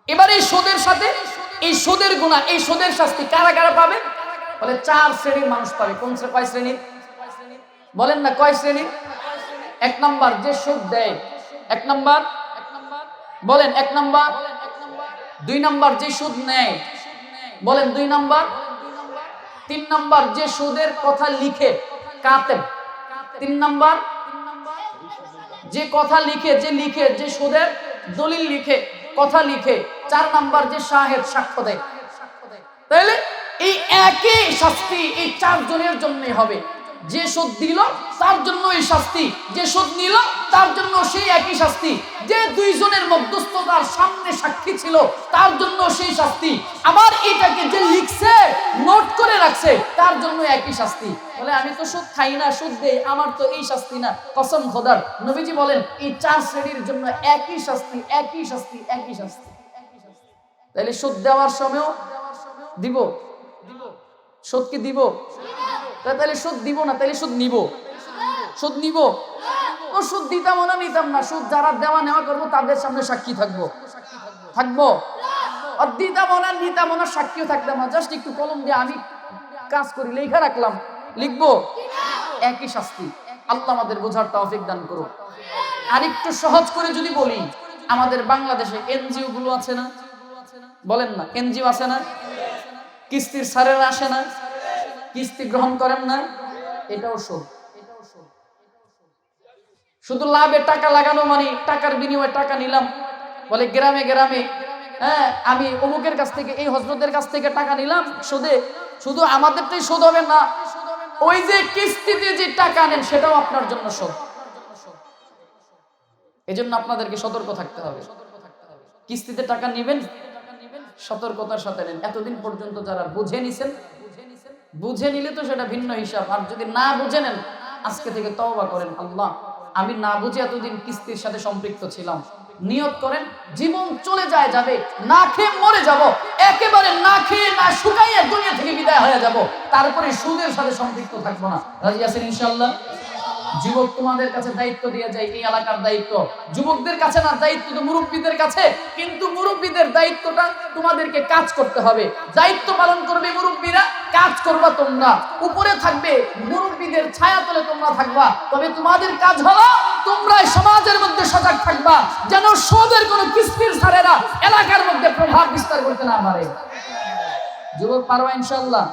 এবার এই সুদের সাথে এই সুদের গুনাহ, এই সুদের শাস্তি কারা কারা পাবে? বলে 4 শ্রেণীর মানুষ পাবে। কোন কয় শ্রেণীর? বলেন না কয় শ্রেণীর? 1 নাম্বার যে সুদ দেয়, 1 নাম্বার বলেন 1 নাম্বার। 2 নাম্বার যে সুদ নেয়, বলেন 2 নাম্বার। 3 নাম্বার যে সুদের কথা লিখে, কাতেব। 3 নাম্বার যে কথা লিখে, যে সুদের দলিল লিখে, কথা লিখে। 4 নাম্বার যে শাহেদ, সাক্ষ্য দেয়। তাহলে এই একই শাস্তি এই 4 জনের জন্যই হবে। যে সুদ দিল তার জন্য এই শাস্তি, যে সুদ নিল তার জন্য সেই একই শাস্তি, যে 2 জনের মধ্যস্থতার সামনে সাক্ষী ছিল তার জন্য সেই শাস্তি, আবার এটাকে যে লিখছে, নোট করে রাখছে তার জন্য একই শাস্তি। বলে আমি তো সুদ খাই না, সুদ দেই, আমার তো এই শাস্তি না। কসম খোদার, নবীজি বলেন এই 4 শ্রেণীর জন্য একই শাস্তি, একই শাস্তি, একই শাস্তি। তাহলে সুদ দেওয়ার সময়ও দিব, সুদ কি দিব? তাহলে সুদ দিব না, তাহলে সুদ নিব। সুদ নিব তো সুদ দিতাম না নিতাম না, সুদ যারা দেওয়া নেওয়া করবো তাদের সামনে সাক্ষী থাকবো আর দিতাম না নিতাম না সাক্ষীও থাকতাম না, জাস্ট একটু কলম দিয়ে আমি কাজ করি লেখা রাখলাম, লিখবো, একই শাস্তি। আল্লাহ আমাদের বোঝার তৌফিক দান করুন। আর একটু সহজ করে যদি বলি, আমাদের বাংলাদেশে এনজিও গুলো আছে না, বলেন না, এনজিও আছে না, কিস্তির সারেরা আসে না, কিস্তি গ্রহণ করেন না, এটাও সুদ। শুধু লাভে টাকা লাগানো মানে টাকার বিনিময়ে টাকা নিলাম, বলে গ্রামে গ্রামে হ্যাঁ আমি অমুকের কাছ থেকে, এই হযরতের কাছ থেকে টাকা নিলাম সুদে, শুধু আমাদেরটাই সুদ হবে না, ওই যে কিস্তিতে যে টাকা নেন সেটাও আপনার জন্য সুদ। এজন্য আপনাদেরকে সতর্ক থাকতে হবে। কিস্তিতে টাকা নেবেন, সতর্কতার সাথে নেন। এতদিন পর্যন্ত যারা বুঝে নিছেন, বুঝে নিলে তো সেটা ভিন্ন হিসাব, আর যদি না বুঝে নেন আজকে থেকে তওবা করেন, আল্লাহ আমি না বুঝে এতদিন কিস্তির সাথে সম্পৃক্ত ছিলাম। নিয়ত করেন জীবন চলে যায় যাবে, না খেয়ে মরে যাব, একেবারে না খেয়ে না শুকাইয়ে দুনিয়া থেকে বিদায় হয়ে যাব, তারপরে সুদের সাথে সম্পৃক্ত থাকবো না। রাজি আছেন ইনশাআল্লাহ? যুবক তোমাদের কাছে দায়িত্ব দিয়ে যায়, এই এলাকার দায়িত্ব যুবকদের কাছে না, দায়িত্ব তো মুরব্বীদের কাছে, কিন্তু মুরব্বীদের দায়িত্বটা তোমাদেরকে কাজ করতে হবে। দায়িত্ব পালন করবে মুরব্বীরা, কাজ করবা তোমরা, উপরে থাকবে মুরব্বীদের ছায়া তলে তোমরা থাকবা। তবে তোমাদের কাজ হলো তোমরা সমাজের মধ্যে সজাগ থাকবা, যেন সুদের কোনো কিস্তির সারেরা এলাকার মধ্যে প্রভাব বিস্তার করতে না পারে। যুবক পারবা ইনশাআল্লাহ?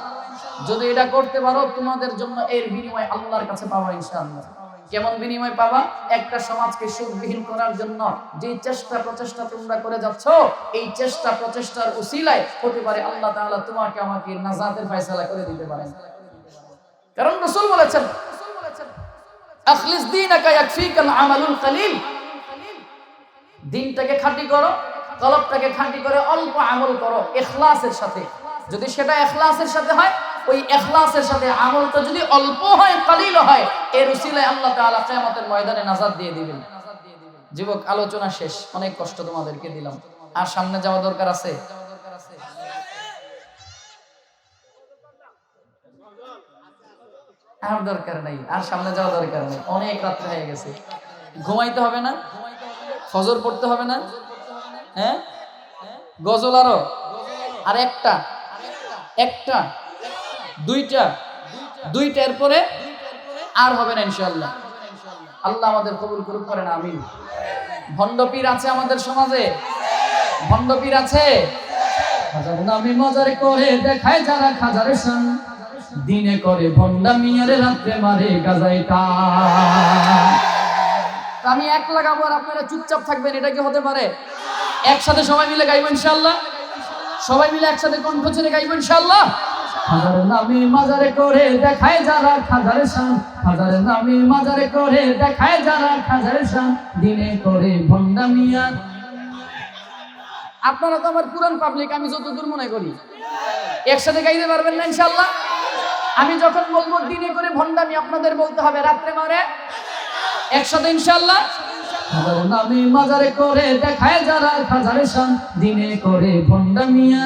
যদি এটা করতে পারো তোমাদের জন্য এর বিনিময় আল্লাহর কাছে পাওয়া ইনশাআল্লাহ। কেমন বিনিময় পাবা? একটা সমাজকে সুখবিহীন করার জন্য যে চেষ্টা প্রচেষ্টা তোমরা করে যাচ্ছ, এই চেষ্টা প্রচেষ্টার উসিলায় হতে পারে আল্লাহ তাআলা তোমাকে আমাকে নাজাতের ফয়সালা করে দিতে পারেন। কারণ রাসূল বলেছেন, আখলিস দীনাকা ইয়াকফিকাল আমালুল কলিল, দিনটাকে খাঁটি করো, কলবটাকে খাঁটি করে অল্প আমল করো ইখলাসের সাথে। যদি সেটা ইখলাসের সাথে হয়, ওই ইখলাসের সাথে আমলটা যদি অল্প হয়, কলিল হয়, এর উসিলায় আল্লাহ তাআলা কিয়ামতের ময়দানে নাজাত দিয়ে দিবেন। যুবক আলোচনা শেষ, অনেক কষ্ট তোমাদেরকে দিলাম, আর সামনে যাওয়া দরকার আছে? আর দরকার নাই, আর সামনে যাওয়া দরকার নেই, অনেক রাত্রে হয়ে গেছে, ঘুমাইতে হবে না, ফজর পড়তে হবে না, হ্যাঁ গজল আরো, আর একটা দুইটার পরে আর হবে না ইনশাআল্লাহ। আল্লাহ আমাদের কবুল করুক, করেন আমিন। ভণ্ডপীর আছে আমাদের সমাজে, ভণ্ডপীর আছে, হাজার নামে মজার করে দেখায় যারা খাজার শান, দিনে করে ভণ্ডামি আর রাত্রে মারে গাজাইটা। আমি এক লাগাবো আর আপনারা চুপচাপ থাকবেন, এটা কি হতে পারে? একসাথে সবাই মিলে গাইবো ইনশাআল্লাহ, সবাই মিলে একসাথে কণ্ঠ ছেড়ে গাইবো ইনশাআল্লাহ। হাজার নামে মাজারে করে দেখায় যারা খাজার শান, হাজার নামে মাজারে করে দেখায় যারা খাজার শান, দিনে করে ভণ্ডামিয়া। আপনারা তো আমার পুরান পাবলিক, আমি যতদূর মনে করি একসাথে গাইতে পারবেন না ইনশাআল্লাহ। আমি যখন বলবো দিনে করে ভণ্ডামি, আপনাদের বলতে হবে রাত্রে মারে, একসাথে ইনশাআল্লাহ। হাজার নামে মাজারে করে দেখায় যারা খাজার শান, দিনে করে ভণ্ডামিয়া,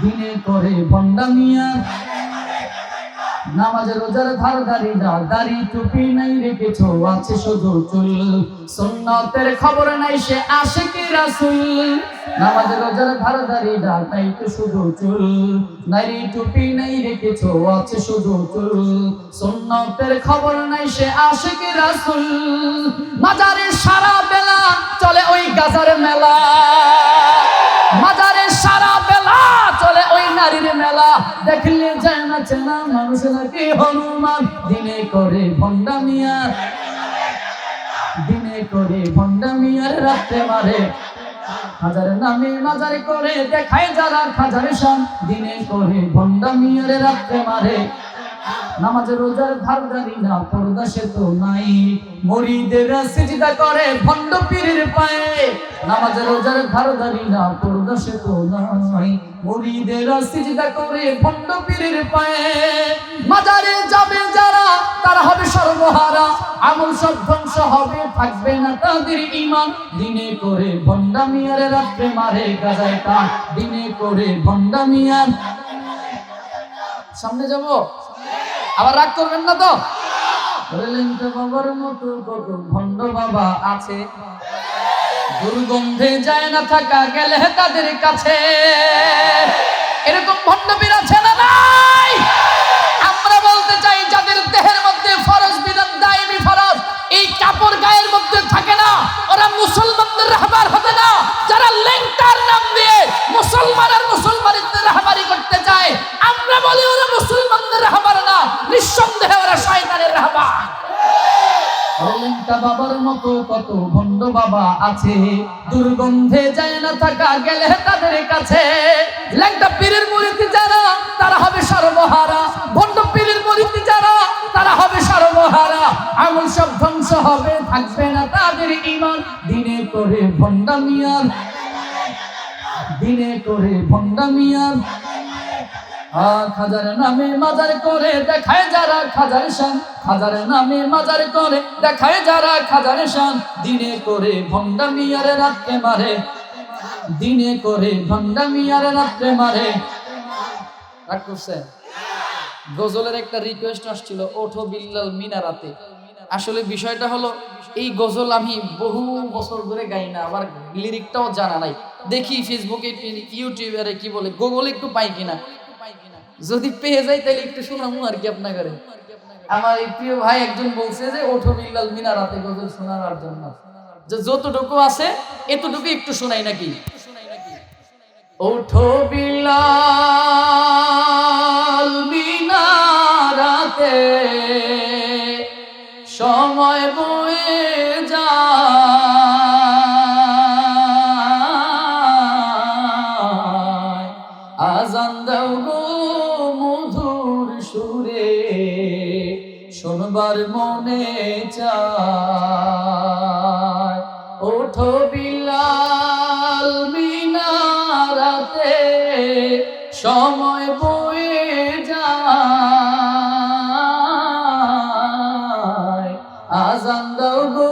দিনে করে ভণ্ডামিয়া। নামাজ রোজার ধার দাড়ি ডাল, দাড়ি টুপি নাই রেখেছো আছে শুধু চুল, সুন্নতের খবর নাই সে আশিকি রাসূল। নামাজ রোজার ধার দাড়ি ডাল, তাই তো শুধু চুল, দাড়ি টুপি নাই রেখেছো আছে শুধু চুল, সুন্নতের খবর নাই সে আশিকি রাসূল। মাজারে সারা বেলা চলে ওই গাজার মেলা, মাজারে সারা বেলা চলে ওই নারীর মেলা, দেখলে যায় না চেনা মানুষ নাকি হনুমান, দিনে করে ভণ্ডামিয়া, দিনে করে ভণ্ডামিয়ার রাত্রে মারে। হাজার নামে মাজারে করে দেখায় যারা খাজার শান, দিনে করে ভণ্ডামিয়ার রাত্রে মারে। নামাজ রোজার ধার দাড়ি না, পর্দা সে তো নাই, মুরিদেরা সিজদা করে ভণ্ড পীরের পায়ে। নামাজ রোজার ধার দাড়ি না, পর্দা সে তো নাই, মুরিদেরা সিজদা করে ভণ্ড পীরের পায়ে। মাজারে যাবে যারা তারা হবে সর্বহারা, আমল সব ধ্বংস হবে, থাকবে না তাদের ঈমান, দিনে করে ভণ্ডামিয়ার রাত্রে মারে গাজায় টান, দিনে করে ভণ্ডামিয়ার। সামনে যাব, আবার রাগ করবেন না তো? লেংটা বাবার মতো কত ভণ্ড বাবা আছে, দুর্গন্ধে যায় না থাকা গেলে তাদের কাছে। এরকম ভণ্ডপীর আছে না নাই? আমরা বলতে চাই যাদের দেহের মধ্যে ফরজ বিধান দায়মি ফরজ এই কাপড় গায়ের মধ্যে থাকে না, ওরা মুসলমানদের রাহবার হবে না। যারা লেংটার নাম দিয়ে মুসলমান আর মুসলমানদের রাহবারি করতে চায়, আমরা বলি ওরা মুসলমানদের রাহবার না, নিঃসন্দেহে ওরা শয়তানের রাহবার। লেংটা বাবার মতো কত ভণ্ড বাবা আছে, দুর্গন্ধে যায় না থাকা গেলে তাদের কাছে। লেংটা পীরের মুরিদ যারা তারা হবে সর্বহারা, ভণ্ড পীরের মুরিদ যারা তারা হবে সর্বহারা। আমল সব ধ্বংস হবে, থাকবে না তাদের ঈমান। দিনে করে ভণ্ডামিয়ার, দিনে করে ভণ্ডামিয়ার, খাজার নামে মাজার করে দেখায় যারা খাজার শান, খাজার নামে মাজার করে দেখায় যারা খাজার শান। দিনে করে ভণ্ডামিয়ার রাত্রে মারে, দিনে করে ভণ্ডামিয়ার রাত্রে মারে। রাগ করছেন? গজলের একটা রিকোয়েস্ট আসছিল, ওঠো বিল্লাল মিনারাতে। আসলে বিষয়টা হলো এই গজল আমি বহু বছর ধরে গাই না, আবার লিরিকটাও জানা নাই। দেখি ফেসবুকে, ইউটিউবে কি বলে, গুগলে একটু পাই কিনা। যদি পেয়ে যাই তাহলে একটু শোনাবো আর কি আপনাকে। আমার এই প্রিয় ভাই একজন বলছে যে ওঠো বিল্লাল মিনারাতে গজল শোনার জন্য, যে যতটুকু আছে এতটুকু একটু শোনাই নাকি। ওঠো বিল্লাল মিনারাতে, সময় বয়ে যায়, আজান দাও গো মধুর সুরে, শোনবার মনে চায়। ওঠো বিল্লাল মিনারাতে, সময় বয়ে যায়, আজান দাও গো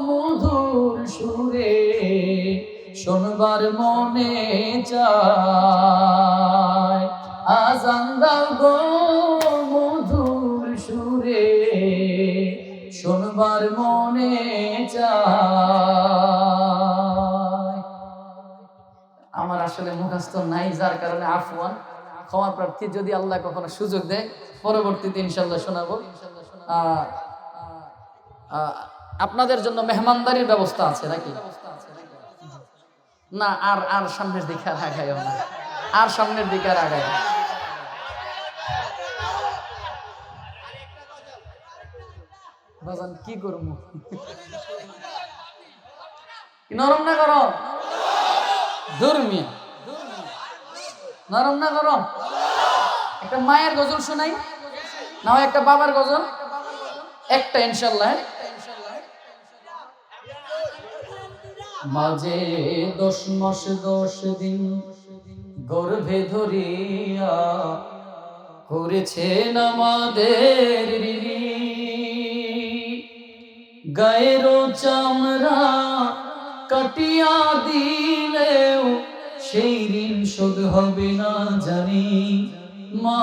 মধুর সুরে, শোনবার মনে চায়। আজান দাও গো মধুর সুরে, শোনবার মনে চায়। আমার আসলে মুখস্থ নাই, যার কারণে আফওয়ান, ক্ষমা প্রার্থী। যদি আল্লাহ কখনো সুযোগ দেয় পরবর্তীতে ইনশাল্লাহ শোনাবো। আপনাদের জন্য মেহমানদারির ব্যবস্থা আছে নাকি? না, আর সামনের দিকে আর আগাইও না, আর সামনের দিকে আর আগাই। বাজান কি করবো, নরম না গরম? ধর্মিয়া নরম না গরম? একটা মায়ের গজল শোনাই না, হয় একটা বাবার গজল, একটা ইনশাল্লাহ। মাঝে 10 মাস 10 দিন গর্ভে ধরিয়া করেছেন আমাদের ঋণী, গায়ের চামড়া কাটিয়া দিলেও সেই ঋণ শোধ হবে না জানি মা,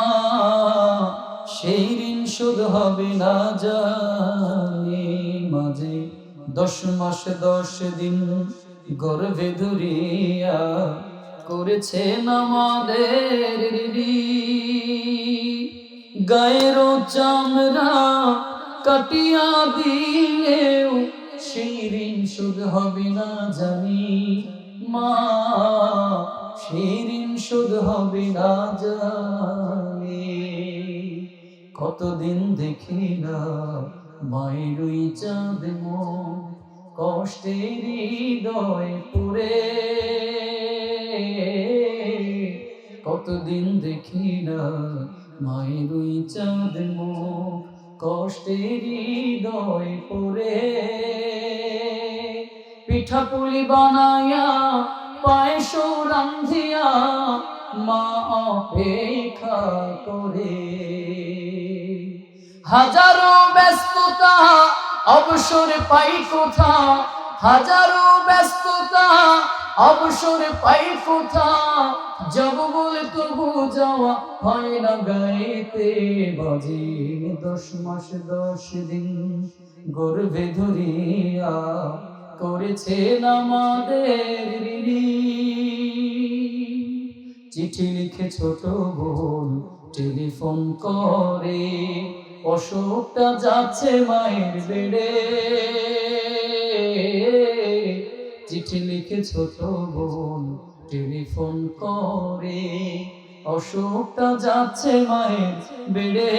সেই ঋণ শোধ হবে না জানি। মাঝে 10 মাস 10 দিন গর্ভে ধরিয়া করেছেন আমাদের ঋণী, গায়ের চামড়া কাটিয়া দিলেও সেই ঋণ শোধ হবে না জানি মা, সেই ঋণ শোধ হবে না জানি। কতদিন দেখি না মায়ের ওই চাঁদ মন, কষ্টের হৃদয় পুরে, কতদিন দেখি না মায়ের ওই চাঁদ মন, কষ্টের হৃদয় পুরে। পিঠা পুলি বানায়া পায়েস রান্ধিয়া মা অপেক্ষা করে, হাজারো ব্যস্ততা অবসর পাই কোথা, হাজারো ব্যস্ততা অবসর পাই কোথা, যাব বলে তবু যাওয়া হয় না গাইতে বাজি 10 মাস 10 দিন গর্ভে ধরিয়া করেছেন আমাদের ঋণী চিঠি লিখে ছোট বোন টেলিফোন করে অসুখটা যাচ্ছে মায়ের বেড়ে চিঠি লিখে ছোট বোন টেলিফোন করে অসুখটা যাচ্ছে মায়ের বেড়ে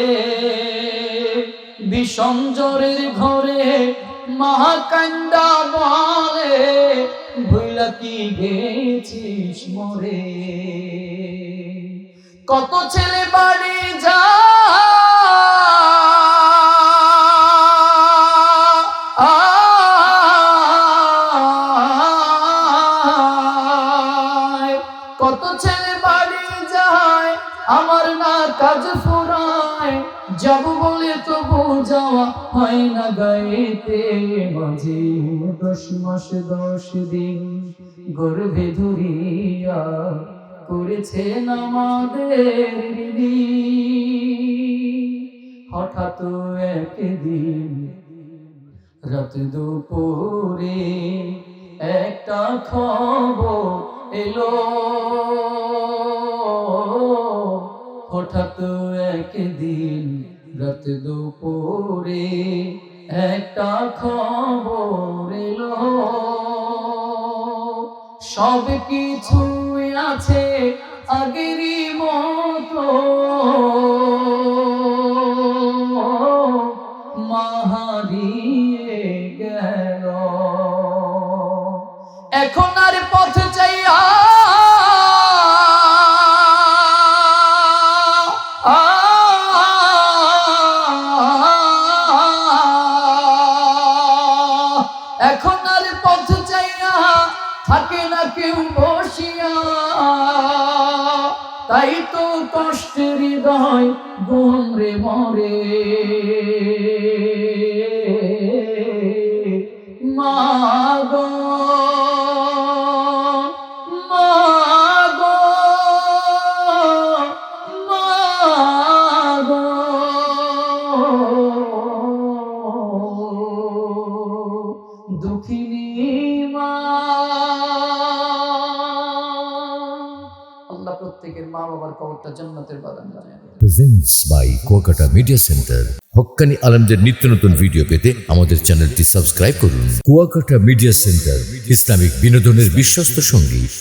বিষম জ্বরের ঘরে মা কান্দা বলে ভুইলা কি গেছিস মরে কত ছেলে বাড়ি যায় কত ছেলে বাড়ি যায় আমার না কাজ ফুরায় যাব বলে তবু যাওয়া হয় না গাইতে মাঝে 10 মাস 10 দিন গর্ভে ধরিয়া করেছেন আমাদের ঋণী হঠাৎ একদিন রাত দুপুরে একটা খবর এলো হঠাৎ একদিন রাত দুপুরে একটা খবর এলো সব কিছু আছে আগেরই মতো মা হারিয়ে গেল এখন আর পথ চাইয়া এখন আর পথ চাইয়া থাকে না কেউ বসিয়া তাই তো কষ্টের হৃদয় গুমরে মরে মা গো মা গো মা গো দুঃখিনী মা আল্লাহ প্রত্যেকের মা বাবার কবরটা জান্নাতের বাগান বানায় দেন। Presents by Kuakata media centre হক্কানি আলেমদের নিত্য নতুন ভিডিও পেতে আমাদের চ্যানেলটি সাবস্ক্রাইব করুন কুয়াকাটা মিডিয়া সেন্টার ইসলামিক বিনোদনের বিশ্বস্ত সঙ্গী।